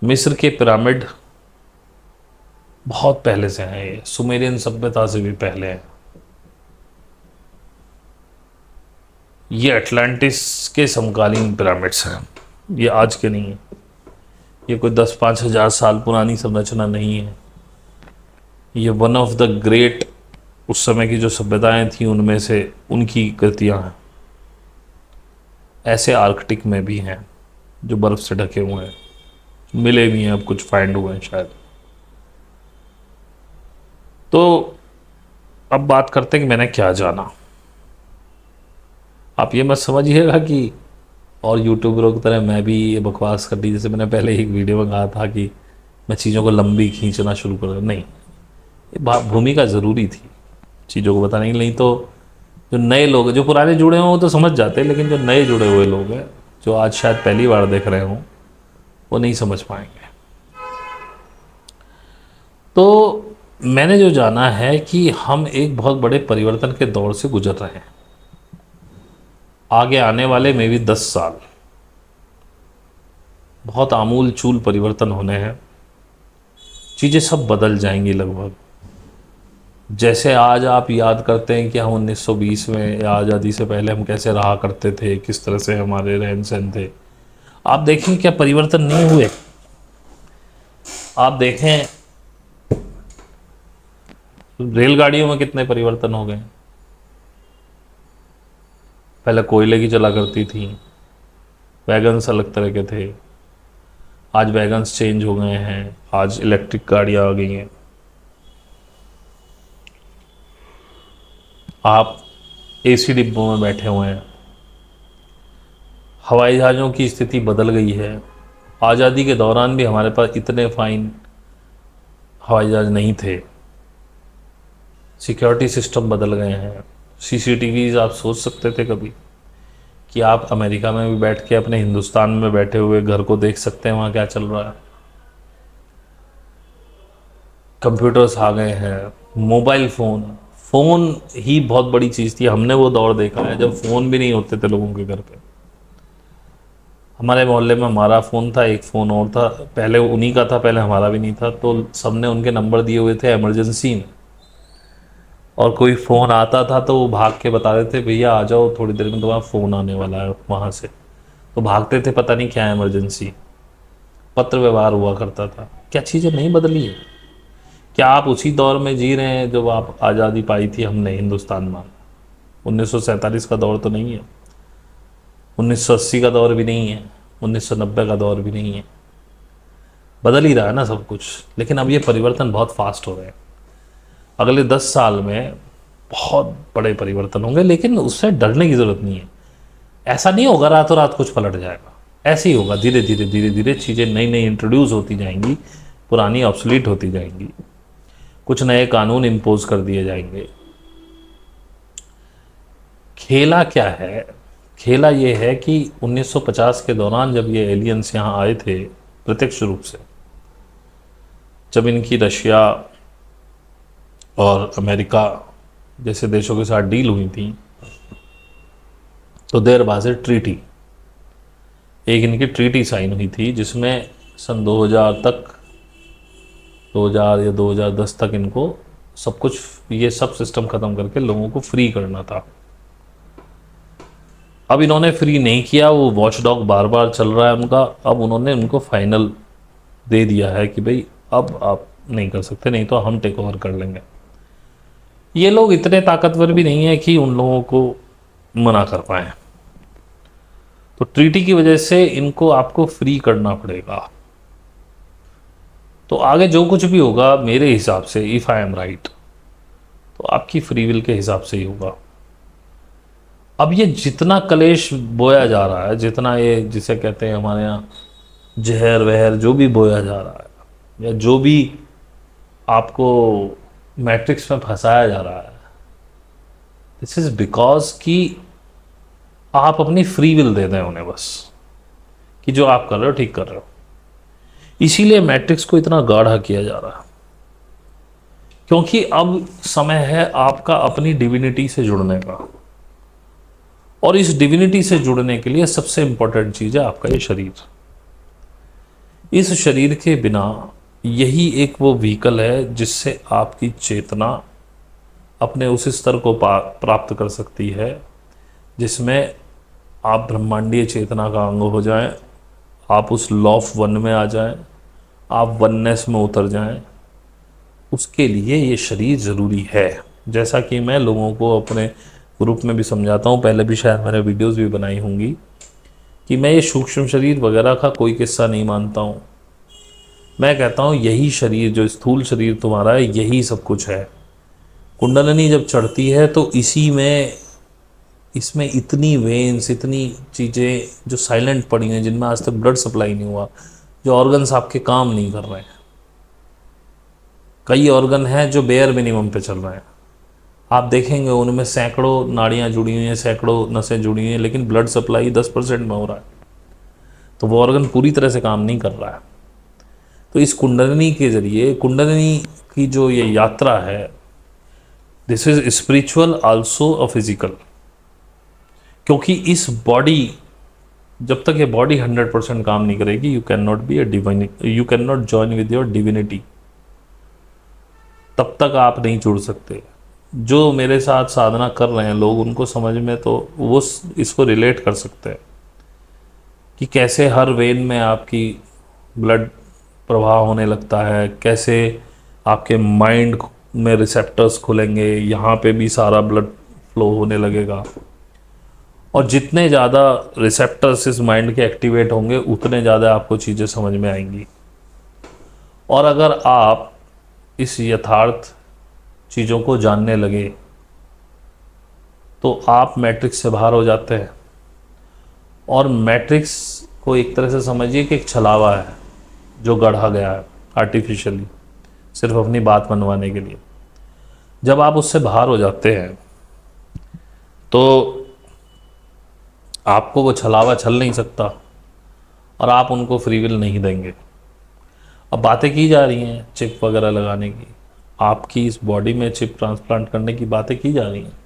मिस्र के पिरामिड बहुत पहले से हैं, ये सुमेरियन सभ्यता से भी पहले हैं। ये अटलांटिस के समकालीन पिरामिड्स हैं, ये आज के नहीं है। ये कोई 10-5 हजार साल पुरानी संरचना नहीं है। ये वन ऑफ द ग्रेट, उस समय की जो सभ्यताएं थी उनमें से उनकी कृतियां हैं। ऐसे आर्कटिक में भी हैं जो बर्फ से ढके हुए हैं, मिले भी हैं, अब कुछ फाइंड हुए हैं शायद। तो अब बात करते हैं कि मैंने क्या जाना। आप ये मत समझिएगा कि और यूट्यूबरों की तरह मैं भी ये बकवास कर दी, जैसे मैंने पहले एक वीडियो में कहा था कि मैं चीज़ों को लंबी खींचना शुरू कर। नहीं, ये भूमिका ज़रूरी थी चीज़ों को बताने की। नहीं तो जो नए लोग, जो पुराने जुड़े हों वो तो समझ जाते हैं, लेकिन जो नए जुड़े हुए लोग हैं, जो आज शायद पहली बार देख रहे हों, वो नहीं समझ पाएंगे। तो मैंने जो जाना है कि हम एक बहुत बड़े परिवर्तन के दौर से गुजर रहे हैं। आगे आने वाले में भी 10 साल बहुत आमूल चूल परिवर्तन होने हैं। चीज़ें सब बदल जाएंगी लगभग। जैसे आज आप याद करते हैं कि हम 1920 में या आज़ादी से पहले हम कैसे रहा करते थे, किस तरह से हमारे रहन सहन थे, आप देखें क्या परिवर्तन नहीं हुए। आप देखें रेलगाड़ियों में कितने परिवर्तन हो गए। पहले कोयले की चला करती थी, वैगन्स अलग तरह के थे, आज वैगन्स चेंज हो गए हैं, आज इलेक्ट्रिक गाड़ियाँ आ गई हैं। आप एसी डिब्बों में बैठे हुए हैं। हवाई जहाज़ों की स्थिति बदल गई है। आज़ादी के दौरान भी हमारे पास इतने फाइन हवाई जहाज़ नहीं थे। सिक्योरिटी सिस्टम बदल गए हैं। सीसीटीवीज आप सोच सकते थे कभी कि आप अमेरिका में भी बैठ के अपने हिंदुस्तान में बैठे हुए घर को देख सकते हैं वहाँ क्या चल रहा है। कंप्यूटर्स आ गए हैं, मोबाइल फ़ोन ही बहुत बड़ी चीज़ थी। हमने वो दौर देखा है जब फ़ोन भी नहीं होते थे लोगों के घर पे। हमारे मोहल्ले में हमारा फ़ोन था, एक फ़ोन और था, पहले उन्हीं का था, पहले हमारा भी नहीं था, तो सबने उनके नंबर दिए हुए थे इमरजेंसी में। और कोई फ़ोन आता था तो वो भाग के बता देते भैया आ जाओ, थोड़ी देर में तुम्हारा फ़ोन आने वाला है वहाँ से। तो भागते थे, पता नहीं क्या इमरजेंसी। पत्र व्यवहार हुआ करता था। क्या चीज़ें नहीं बदली है? क्या आप उसी दौर में जी रहे हैं जब आप आज़ादी पाई थी हमने हिंदुस्तान में? 1947 का दौर तो नहीं है, 1980 का दौर भी नहीं है, 1990 का दौर भी नहीं है। बदल ही रहा है ना सब कुछ, लेकिन अब ये परिवर्तन बहुत फास्ट हो रहे हैं। अगले 10 साल में बहुत बड़े परिवर्तन होंगे, लेकिन उससे डरने की ज़रूरत नहीं है। ऐसा नहीं होगा रातों रात कुछ पलट जाएगा, ऐसे ही होगा। धीरे धीरे धीरे धीरे चीज़ें नई नई इंट्रोड्यूस होती जाएंगी, पुरानी ऑब्सोलीट होती जाएंगी, कुछ नए कानून इम्पोज कर दिए जाएंगे। खेला क्या है? खेला ये है कि 1950 के दौरान जब ये एलियंस यहाँ आए थे प्रत्यक्ष रूप से, जब इनकी रशिया और अमेरिका जैसे देशों के साथ डील हुई थी, तो देयर वाज ए ट्रीटी, एक इनकी ट्रीटी साइन हुई थी जिसमें सन 2000 तक, 2000 या 2010 तक इनको सब कुछ, ये सब सिस्टम ख़त्म करके लोगों को फ्री करना था। अब इन्होंने फ्री नहीं किया, वो वॉचडॉग बार बार चल रहा है उनका। अब उन्होंने उनको फाइनल दे दिया है कि भाई अब आप नहीं कर सकते, नहीं तो हम टेक ओवर कर लेंगे। ये लोग इतने ताकतवर भी नहीं है कि उन लोगों को मना कर पाए, तो ट्रीटी की वजह से इनको आपको फ्री करना पड़ेगा। तो आगे जो कुछ भी होगा मेरे हिसाब से, इफ़ आई एम राइट, तो आपकी फ्री विल के हिसाब से ही होगा। अब ये जितना कलेश बोया जा रहा है, जितना ये जिसे कहते हैं हमारे यहाँ जहर वहर जो भी बोया जा रहा है, या जो भी आपको मैट्रिक्स में फंसाया जा रहा है, दिस इज़ बिकॉज कि आप अपनी फ्री विल दे दें उन्हें बस, कि जो आप कर रहे हो ठीक कर रहे हो। इसीलिए मैट्रिक्स को इतना गाढ़ा किया जा रहा है, क्योंकि अब समय है आपका अपनी डिविनिटी से जुड़ने का। और इस डिविनिटी से जुड़ने के लिए सबसे इंपॉर्टेंट चीज़ है आपका ये शरीर। इस शरीर के बिना यही एक वो व्हीकल है जिससे आपकी चेतना अपने उस स्तर को प्राप्त कर सकती है जिसमें आप ब्रह्मांडीय चेतना का अंग हो जाएं, आप उस लॉ ऑफ वन में आ जाएं, आप वननेस में उतर जाएं। उसके लिए ये शरीर ज़रूरी है। जैसा कि मैं लोगों को अपने ग्रुप में भी समझाता हूँ, पहले भी शायद मैंने वीडियोस भी बनाई होंगी, कि मैं ये सूक्ष्म शरीर वगैरह का कोई किस्सा नहीं मानता हूँ। मैं कहता हूँ यही शरीर, जो स्थूल शरीर तुम्हारा है, यही सब कुछ है। कुंडलिनी जब चढ़ती है तो इसी में, इसमें इतनी वेन्स, इतनी चीज़ें जो साइलेंट पड़ी हैं, जिनमें आज तक ब्लड सप्लाई नहीं हुआ, जो ऑर्गन्स आपके काम नहीं कर रहे हैं। कई ऑर्गन हैं जो बेयर मिनिमम पे चल रहे हैं, आप देखेंगे उनमें सैकड़ों नाड़ियाँ जुड़ी हुई हैं, सैकड़ों नसें जुड़ी हुई हैं, लेकिन ब्लड सप्लाई 10% में हो रहा है, तो वो ऑर्गन पूरी तरह से काम नहीं कर रहा है। तो इस कुंडलिनी के जरिए, कुंडलिनी की जो ये यात्रा है, this is spiritual also a physical, क्योंकि इस बॉडी, जब तक ये बॉडी 100% काम नहीं करेगी, you can not be a divine, you can not join with your divinity, तब तक आप नहीं जुड़ सकते। जो मेरे साथ साधना कर रहे हैं लोग, उनको समझ में तो वो इसको रिलेट कर सकते हैं कि कैसे हर वेन में आपकी ब्लड प्रवाह होने लगता है, कैसे आपके माइंड में रिसेप्टर्स खुलेंगे, यहाँ पे भी सारा ब्लड फ्लो होने लगेगा। और जितने ज़्यादा रिसेप्टर्स इस माइंड के एक्टिवेट होंगे, उतने ज़्यादा आपको चीज़ें समझ में आएंगी। और अगर आप इस यथार्थ चीज़ों को जानने लगे तो आप मैट्रिक्स से बाहर हो जाते हैं। और मैट्रिक्स को एक तरह से समझिए कि एक छलावा है जो गढ़ा गया है आर्टिफिशियली, सिर्फ अपनी बात मनवाने के लिए। जब आप उससे बाहर हो जाते हैं तो आपको वो छलावा छल नहीं सकता और आप उनको फ्री विल नहीं देंगे। अब बातें की जा रही हैं चिप वगैरह लगाने की, आपकी इस बॉडी में चिप ट्रांसप्लांट करने की बातें की जा रही हैं।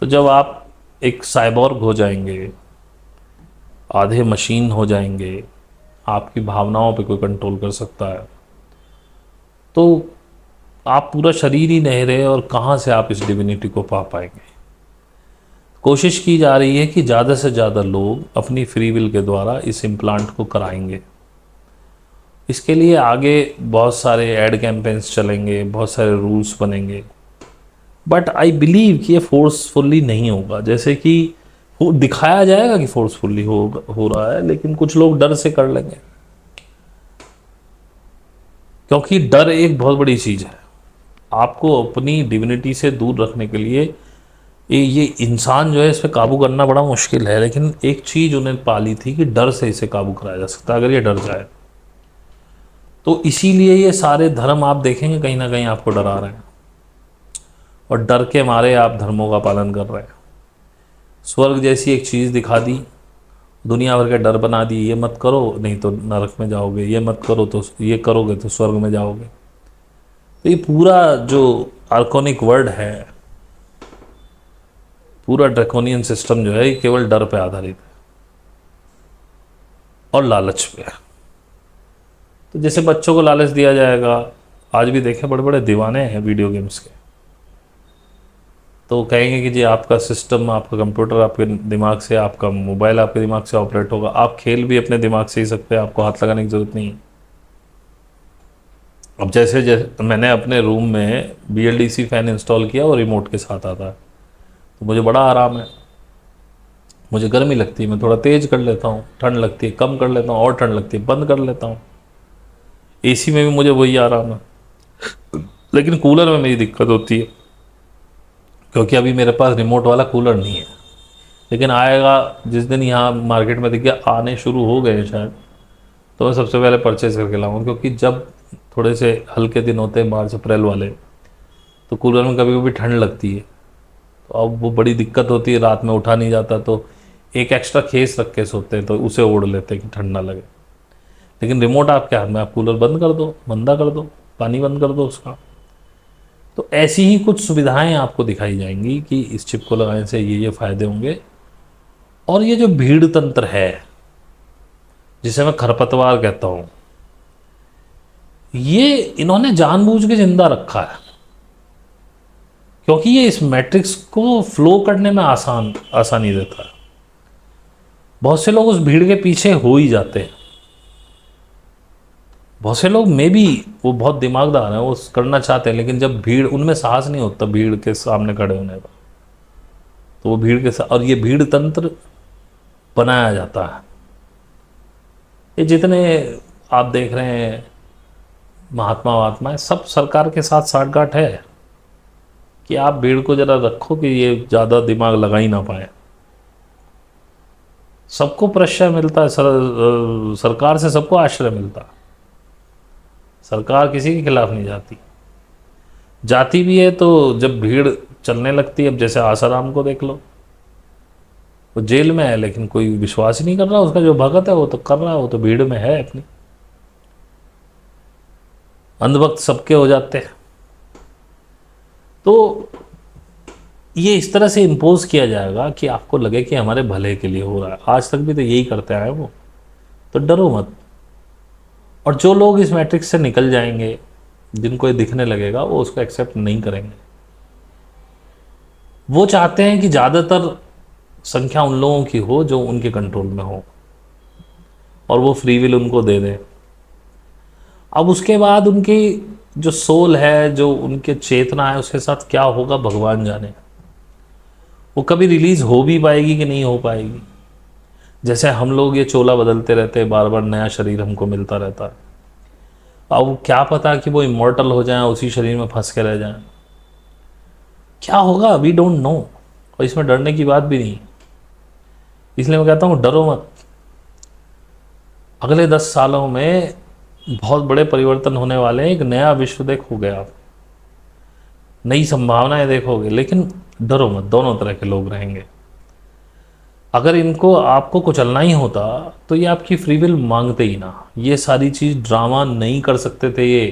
तो जब आप एक साइबॉर्ग हो जाएंगे, आधे मशीन हो जाएंगे, आपकी भावनाओं पे कोई कंट्रोल कर सकता है, तो आप पूरा शरीर ही नहीं रहे और कहाँ से आप इस डिविनिटी को पा पाएंगे। कोशिश की जा रही है कि ज़्यादा से ज़्यादा लोग अपनी फ्री विल के द्वारा इस इम्प्लांट को कराएंगे। इसके लिए आगे बहुत सारे एड कैंपेन्स चलेंगे, बहुत सारे रूल्स बनेंगे, बट आई बिलीव कि ये फोर्सफुली नहीं होगा। जैसे कि वो दिखाया जाएगा कि फोर्सफुली हो रहा है, लेकिन कुछ लोग डर से कर लेंगे, क्योंकि डर एक बहुत बड़ी चीज़ है। आपको अपनी डिविनिटी से दूर रखने के लिए ये इंसान जो है इस पर काबू करना बड़ा मुश्किल है, लेकिन एक चीज़ उन्हें पाली थी कि डर से इसे काबू कराया जा सकता है, अगर ये डर जाए तो। इसीलिए ये सारे धर्म आप देखेंगे कहीं ना कहीं आपको डरा रहे हैं, और डर के मारे आप धर्मों का पालन कर रहे हैं। स्वर्ग जैसी एक चीज़ दिखा दी, दुनिया भर के डर बना दी, ये मत करो नहीं तो नरक में जाओगे, ये मत करो तो ये करोगे तो स्वर्ग में जाओगे। तो ये पूरा जो आर्कोनिक वर्ड है, पूरा ड्रैकोनियन सिस्टम जो है, ये केवल डर पे आधारित है और लालच पे है। तो जैसे बच्चों को लालच दिया जाएगा, आज भी देखें बड़े बड़े दीवाने हैं वीडियो गेम्स के, तो कहेंगे कि जी आपका सिस्टम, आपका कंप्यूटर आपके दिमाग से, आपका मोबाइल आपके दिमाग से ऑपरेट होगा, आप खेल भी अपने दिमाग से ही सकते हैं, आपको हाथ लगाने की ज़रूरत नहीं है। अब जैसे जैसे मैंने अपने रूम में BLDC फ़ैन इंस्टॉल किया और रिमोट के साथ आता है, तो मुझे बड़ा आराम है। मुझे गर्मी लगती है मैं थोड़ा तेज़ कर लेता हूँ, ठंड लगती है कम कर लेता हूँ, और ठंड लगती है बंद कर लेता हूँ। AC में भी मुझे वही आराम है, लेकिन कूलर में मेरी दिक्कत होती है, क्योंकि अभी मेरे पास रिमोट वाला कूलर नहीं है। लेकिन आएगा जिस दिन यहाँ मार्केट में देखिए आने शुरू हो गए हैं शायद, तो मैं सबसे पहले परचेज करके लाऊंगा। क्योंकि जब थोड़े से हल्के दिन होते हैं मार्च अप्रैल वाले, तो कूलर में कभी कभी ठंड लगती है, तो अब वो बड़ी दिक्कत होती है, रात में उठा नहीं जाता, तो एक एक्स्ट्रा खेस रख के सोते हैं, तो उसे ओढ़ लेते हैं कि ठंड ना लगे। लेकिन रिमोट आपके हाथ में, आप कूलर बंद कर दो, मंदा कर दो, पानी बंद कर दो उसका। तो ऐसी ही कुछ सुविधाएं आपको दिखाई जाएंगी कि इस चिप को लगाने से ये फ़ायदे होंगे। और ये जो भीड़ तंत्र है, जिसे मैं खरपतवार कहता हूँ, ये इन्होंने जानबूझ के जिंदा रखा है, क्योंकि ये इस मैट्रिक्स को फ्लो करने में आसानी देता है। बहुत से लोग उस भीड़ के पीछे हो ही जाते हैं। बहुत से लोग मे बी वो बहुत दिमागदार हैं, वो करना चाहते हैं, लेकिन जब भीड़, उनमें साहस नहीं होता भीड़ के सामने खड़े होने का, तो वो भीड़ के साथ, और ये भीड़ तंत्र बनाया जाता है। ये जितने आप देख रहे हैं महात्मा सब सरकार के साथ साठगांठ है, कि आप भीड़ को जरा रखो कि ये ज़्यादा दिमाग लगा ही ना पाए। सबको प्रश्रय मिलता है, सरकार से सबको आश्रय मिलता है। सरकार किसी के खिलाफ नहीं जाती, जाती भी है तो जब भीड़ चलने लगती है। अब जैसे आसाराम को देख लो, वो जेल में है लेकिन कोई विश्वास ही नहीं कर रहा, उसका जो भगत है वो तो कर रहा है, वो तो भीड़ में है अपनी। अंधभक्त सबके हो जाते हैं। तो ये इस तरह से इम्पोज किया जाएगा कि आपको लगे कि हमारे भले के लिए हो रहा है। आज तक भी तो यही करते आए वो, तो डरो मत। और जो लोग इस मैट्रिक्स से निकल जाएंगे, जिनको ये दिखने लगेगा, वो उसको एक्सेप्ट नहीं करेंगे। वो चाहते हैं कि ज़्यादातर संख्या उन लोगों की हो जो उनके कंट्रोल में हो, और वो फ्री विल उनको दे दें। अब उसके बाद उनकी जो सोल है, जो उनके चेतना है, उसके साथ क्या होगा भगवान जाने। वो कभी रिलीज हो भी पाएगी कि नहीं हो पाएगी। जैसे हम लोग ये चोला बदलते रहते हैं, बार बार नया शरीर हमको मिलता रहता है। अब क्या पता कि वो इमॉर्टल हो जाएं, उसी शरीर में फंस के रह जाएं, क्या होगा वी डोंट नो। और इसमें डरने की बात भी नहीं, इसलिए मैं कहता हूँ डरो मत। अगले 10 सालों में बहुत बड़े परिवर्तन होने वाले हैं। एक नया विश्व देखोगे आप, नई संभावनाएं देखोगे, लेकिन डरो मत, दोनों तरह के लोग रहेंगे। अगर इनको आपको कुचलना ही होता तो ये आपकी फ्री विल मांगते ही ना। ये सारी चीज़ ड्रामा नहीं कर सकते थे ये,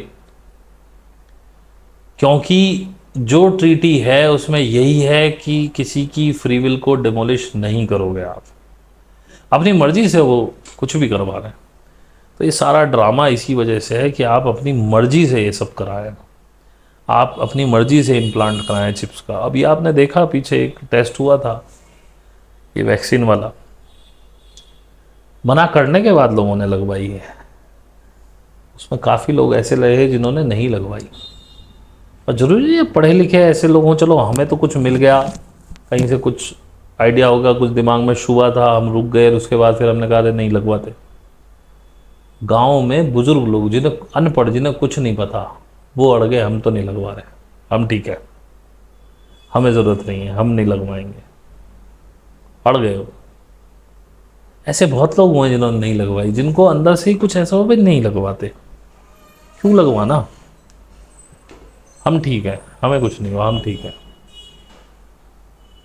क्योंकि जो ट्रीटी है उसमें यही है कि किसी की फ्री विल को डिमोलिश नहीं करोगे आप। अपनी मर्जी से वो कुछ भी करवा रहे हैं। तो ये सारा ड्रामा इसी वजह से है कि आप अपनी मर्जी से ये सब कराएं, आप अपनी मर्जी से इम्प्लांट कराएं चिप्स का। अभी आपने देखा पीछे एक टेस्ट हुआ था ये वैक्सीन वाला, मना करने के बाद लोगों ने लगवाई है। उसमें काफ़ी लोग ऐसे रहे जिन्होंने नहीं लगवाई। और ज़रूरी नहीं है पढ़े लिखे ऐसे लोग हों, चलो हमें तो कुछ मिल गया, कहीं से कुछ आइडिया होगा, कुछ दिमाग में शुआ था, हम रुक गए, उसके बाद फिर हमने कहा अरे नहीं लगवाते। गांव में बुजुर्ग लोग जिन्हें अनपढ़, जिन्हें कुछ नहीं पता, वो अड़ गए, हम तो नहीं लगवा रहे, हम ठीक है, हमें ज़रूरत नहीं है, हम नहीं लगवाएंगे, अड़ गए हो। ऐसे बहुत लोग हुए जिन्होंने नहीं लगवाई, जिनको अंदर से ही कुछ ऐसा हो भाई नहीं लगवाते, क्यों लगवाना, हम ठीक है, हमें कुछ नहीं हुआ, हम ठीक है।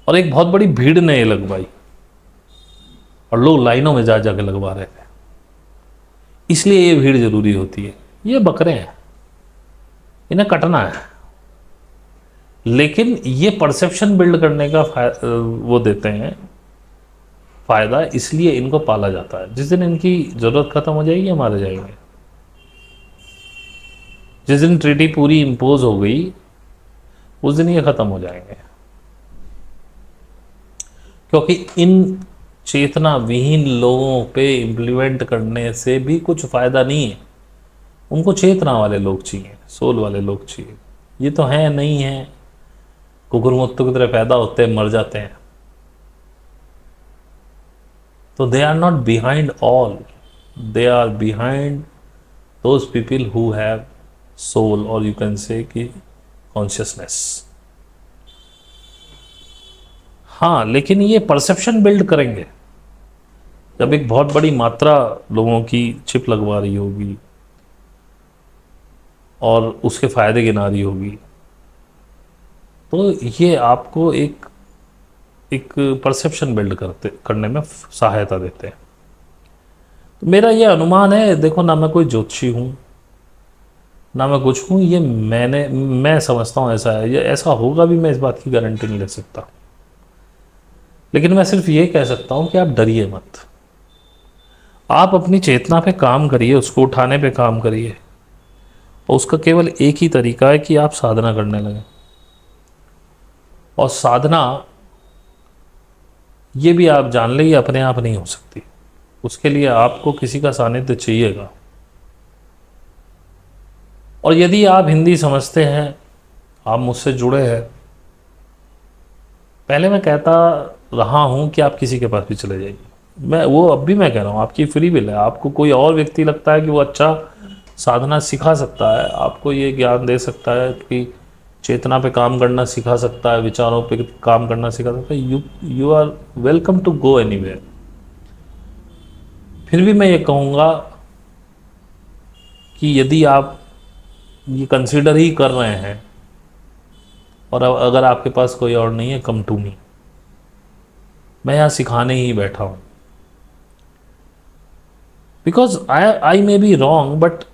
और एक बहुत बड़ी भीड़ ने ये लगवाई और लोग लाइनों में जा जाके लगवा रहे थे, इसलिए ये भीड़ जरूरी होती है। ये बकरे हैं, इन्हें कटना है, लेकिन ये परसेप्शन बिल्ड करने का वो देते हैं फायदा, इसलिए इनको पाला जाता है। जिस दिन इनकी जरूरत खत्म हो जाएगी, हमारे जाएंगे। जिस दिन ट्रीटी पूरी इम्पोज हो गई, उस दिन ये खत्म हो जाएंगे, क्योंकि इन चेतना विहीन लोगों पे इम्प्लीमेंट करने से भी कुछ फायदा नहीं है। उनको चेतना वाले लोग चाहिए, सोल वाले लोग चाहिए। ये तो हैं नहीं है, कुकुर मुत्तों की तरह पैदा होते हैं, मर जाते हैं। तो they are not behind all, they are behind those people who have soul, और यू कैन से कि कॉन्शियसनेस। हाँ, लेकिन ये परसेप्शन बिल्ड करेंगे जब एक बहुत बड़ी मात्रा लोगों की चिप लगवा रही होगी और उसके फायदे गिना रही होगी, तो ये आपको एक एक परसेप्शन बिल्ड करने में सहायता देते हैं। तो मेरा ये अनुमान है, देखो ना मैं कोई ज्योतिषी हूँ ना मैं कुछ हूँ, ये मैं समझता हूँ ऐसा है, ये ऐसा होगा भी, मैं इस बात की गारंटी नहीं ले सकता। लेकिन मैं सिर्फ ये कह सकता हूँ कि आप डरिए मत, आप अपनी चेतना पे काम करिए, उसको उठाने पे काम करिए। और उसका केवल एक ही तरीका है कि आप साधना करने लगें। और साधना ये भी आप जान लें, ये अपने आप नहीं हो सकती, उसके लिए आपको किसी का सानिध्य चाहिएगा। और यदि आप हिंदी समझते हैं, आप मुझसे जुड़े हैं, पहले मैं कहता रहा हूं कि आप किसी के पास भी चले जाइए, मैं वो अब भी मैं कह रहा हूं, आपकी फ्री विल है। आपको कोई और व्यक्ति लगता है कि वो अच्छा साधना सिखा सकता है, आपको ये ज्ञान दे सकता है कि चेतना पे काम करना सिखा सकता है, विचारों पे काम करना सिखा सकता है, you are welcome to go anywhere. फिर भी मैं ये कहूँगा कि यदि आप ये कंसिडर ही कर रहे हैं और अगर आपके पास कोई और नहीं है, कम टू मी, मैं यहाँ सिखाने ही बैठा हूँ। Because I may be wrong, but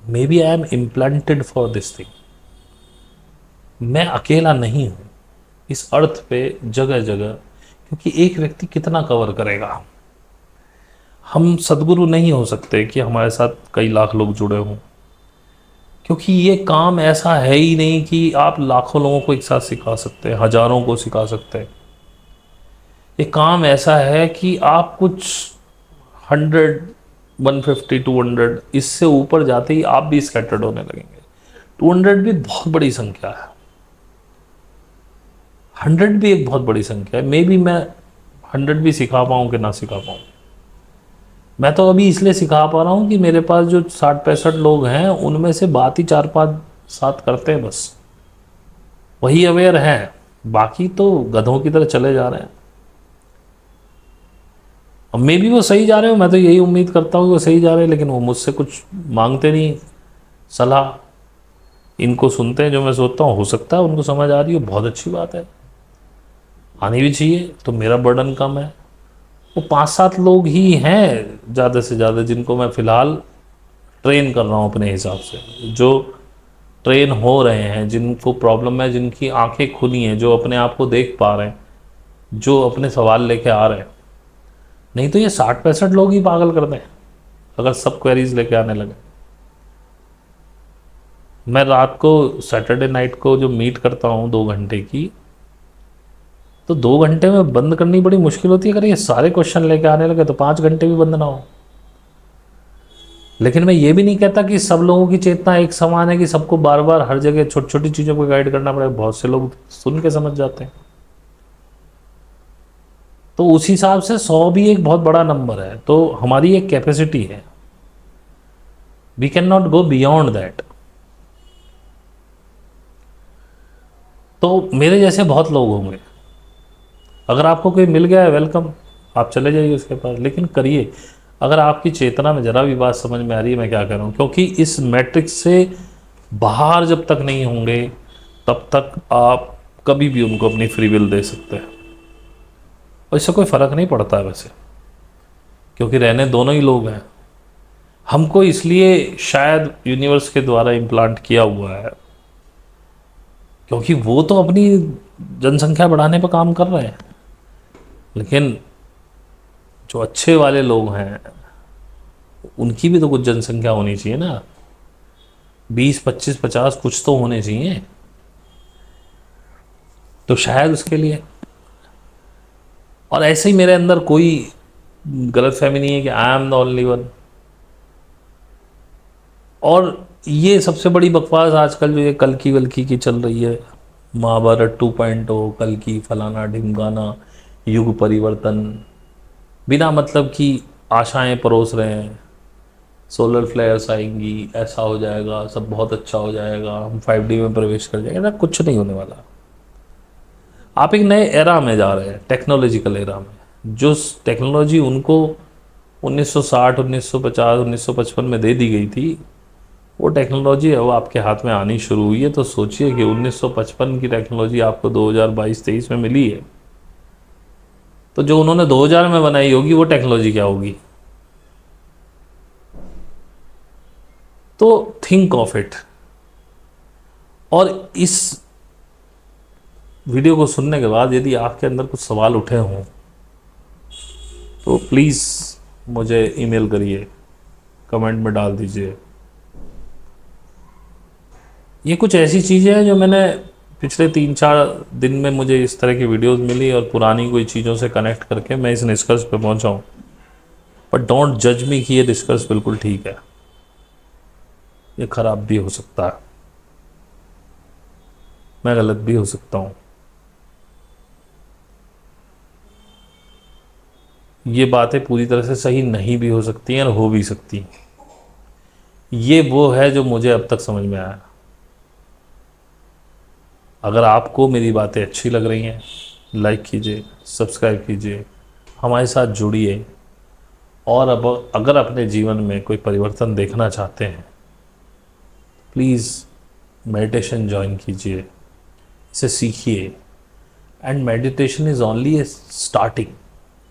maybe I am implanted for this thing. मैं अकेला नहीं हूँ इस अर्थ पे जगह जगह, क्योंकि एक व्यक्ति कितना कवर करेगा। हम सदगुरु नहीं हो सकते कि हमारे साथ कई लाख लोग जुड़े हों, क्योंकि ये काम ऐसा है ही नहीं कि आप लाखों लोगों को एक साथ सिखा सकते हैं, हजारों को सिखा सकते हैं। ये काम ऐसा है कि आप कुछ 100, 150, 200, इससे ऊपर जाते ही आप भी स्कैटर्ड होने लगेंगे। 200 भी बहुत बड़ी संख्या है, 100 भी एक बहुत बड़ी संख्या है। मे बी मैं 100 भी सिखा पाऊँ कि ना सिखा पाऊँ। मैं तो अभी इसलिए सिखा पा रहा हूँ कि मेरे पास जो 60-65 लोग हैं, उनमें से बात ही 4-5-7 करते हैं, बस वही अवेयर हैं, बाकी तो गधों की तरह चले जा रहे हैं। और मे बी वो सही जा रहे हो, मैं तो यही उम्मीद करता हूँ कि वो सही जा रहे हैं, लेकिन वो मुझसे कुछ मांगते नहीं सलाह, इनको सुनते हैं जो मैं सोचता हूँ, हो सकता है उनको समझ आ रही हो, बहुत अच्छी बात है, आनी भी चाहिए, तो मेरा बर्डन कम है। वो 5-7 लोग ही हैं ज़्यादा से ज़्यादा जिनको मैं फ़िलहाल ट्रेन कर रहा हूँ अपने हिसाब से, जो ट्रेन हो रहे हैं, जिनको प्रॉब्लम है, जिनकी आंखें खुली हैं, जो अपने आप को देख पा रहे हैं, जो अपने सवाल लेके आ रहे हैं। नहीं तो ये 60-65 लोग ही पागल कर दें अगर सब क्वेरीज लेके आने लगे। मैं रात को सैटरडे नाइट को जो मीट करता हूँ 2 घंटे की, तो 2 घंटे में बंद करनी बड़ी मुश्किल होती है। अगर ये सारे क्वेश्चन लेके आने लगे तो 5 घंटे भी बंद ना हो। लेकिन मैं ये भी नहीं कहता कि सब लोगों की चेतना एक समान है कि सबको बार बार हर जगह छोटी छोटी चीज़ों को गाइड करना पड़ेगा। बहुत से लोग सुन के समझ जाते हैं। तो उस हिसाब से 100 भी एक बहुत बड़ा नंबर है। तो हमारी एक कैपेसिटी है, we can not go beyond that. तो मेरे जैसे बहुत लोग होंगे, अगर आपको कोई मिल गया है वेलकम, आप चले जाइए उसके पास, लेकिन करिए अगर आपकी चेतना में ज़रा भी बात समझ में आ रही है मैं क्या कह रहा हूँ। क्योंकि इस मैट्रिक्स से बाहर जब तक नहीं होंगे तब तक आप कभी भी उनको अपनी फ्री विल दे सकते हैं, और इससे कोई फ़र्क नहीं पड़ता है वैसे, क्योंकि रहने दोनों ही लोग हैं। हमको इसलिए शायद यूनिवर्स के द्वारा इम्प्लांट किया हुआ है क्योंकि वो तो अपनी जनसंख्या बढ़ाने पर काम कर रहे हैं, लेकिन जो अच्छे वाले लोग हैं उनकी भी तो कुछ जनसंख्या होनी चाहिए ना, 20, 25, 50 कुछ तो होने चाहिए। तो शायद उसके लिए, और ऐसे ही मेरे अंदर कोई गलतफहमी नहीं है कि I am the only one. और ये सबसे बड़ी बकवास आजकल जो ये कल्कि वल्की की चल रही है, महाभारत 2.0, कल्कि फलाना ढिमकाना, युग परिवर्तन, बिना मतलब की आशाएं परोस रहे हैं। सोलर फ्लेयर्स आएंगी, ऐसा हो जाएगा, सब बहुत अच्छा हो जाएगा, हम 5D में प्रवेश कर जाएंगे। ना, कुछ नहीं होने वाला। आप एक नए एरा में जा रहे हैं, टेक्नोलॉजिकल एरा में। जो टेक्नोलॉजी उनको 1960, 1950, 1955 में दे दी गई थी, वो टेक्नोलॉजी अब आपके हाथ में आनी शुरू हुई है। तो सोचिए कि 1955 की टेक्नोलॉजी आपको 2022-23 में मिली है, तो जो उन्होंने 2000 में बनाई होगी वो टेक्नोलॉजी क्या होगी। तो थिंक ऑफ इट। और इस वीडियो को सुनने के बाद यदि आपके अंदर कुछ सवाल उठे हों तो प्लीज़ मुझे ईमेल करिए, कमेंट में डाल दीजिए। ये कुछ ऐसी चीज़ें हैं जो मैंने पिछले 3-4 दिन में मुझे इस तरह की वीडियोस मिली और पुरानी कोई चीज़ों से कनेक्ट करके मैं इस निष्कर्ष पे पहुंचा हूँ। बट डोंट जज मी कि ये निष्कर्ष बिल्कुल ठीक है, ये खराब भी हो सकता है, मैं गलत भी हो सकता हूँ। ये बातें पूरी तरह से सही नहीं भी हो सकती हैं और हो भी सकती हैं। ये वो है जो मुझे अब तक समझ में आया। अगर आपको मेरी बातें अच्छी लग रही हैं, लाइक कीजिए, सब्सक्राइब कीजिए, हमारे साथ जुड़िए। और अब अगर अपने जीवन में कोई परिवर्तन देखना चाहते हैं, प्लीज़ मेडिटेशन ज्वाइन कीजिए, इसे सीखिए। And meditation is only A starting.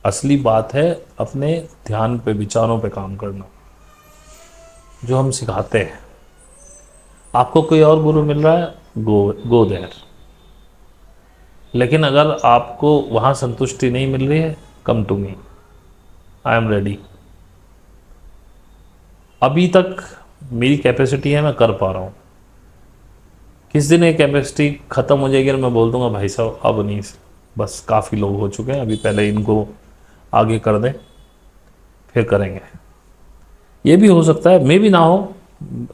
असली बात है अपने ध्यान पे, विचारों पे काम करना, जो हम सिखाते हैं। आपको कोई और गुरु मिल रहा है, गो देयर। लेकिन अगर आपको वहाँ संतुष्टि नहीं मिल रही है, come to me, I am ready. अभी तक मेरी कैपेसिटी है, मैं कर पा रहा हूँ। किस दिन ये कैपेसिटी ख़त्म हो जाएगी और मैं बोल दूंगा भाई साहब अब नहीं, बस काफ़ी लोग हो चुके हैं, अभी पहले इनको आगे कर दें फिर करेंगे। ये भी हो सकता है, मे भी ना हो,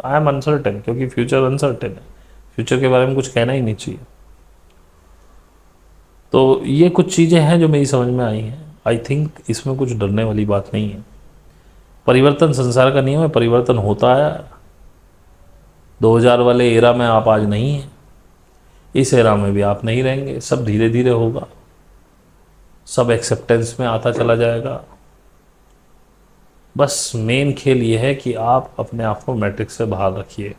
आई एम अनसर्टेन, क्योंकि फ्यूचर अनसर्टेन है। फ्यूचर के बारे में कुछ कहना ही नहीं चाहिए। तो ये कुछ चीज़ें हैं जो मेरी समझ में आई हैं। आई थिंक इसमें कुछ डरने वाली बात नहीं है। परिवर्तन संसार का नियम है, परिवर्तन होता है। 2000 वाले एरा में आप आज नहीं हैं, इस एरा में भी आप नहीं रहेंगे। सब धीरे धीरे होगा, सब एक्सेप्टेंस में आता चला जाएगा। बस मेन खेल ये है कि आप अपने आप को मैट्रिक्स से बाहर रखिए।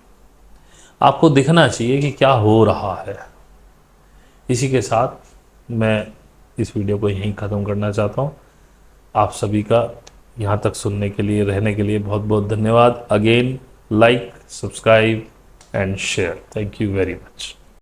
आपको दिखना चाहिए कि क्या हो रहा है। इसी के साथ मैं इस वीडियो को यहीं ख़त्म करना चाहता हूँ। आप सभी का यहाँ तक सुनने के लिए, रहने के लिए बहुत बहुत धन्यवाद। Again, like, subscribe and share. Thank you very much.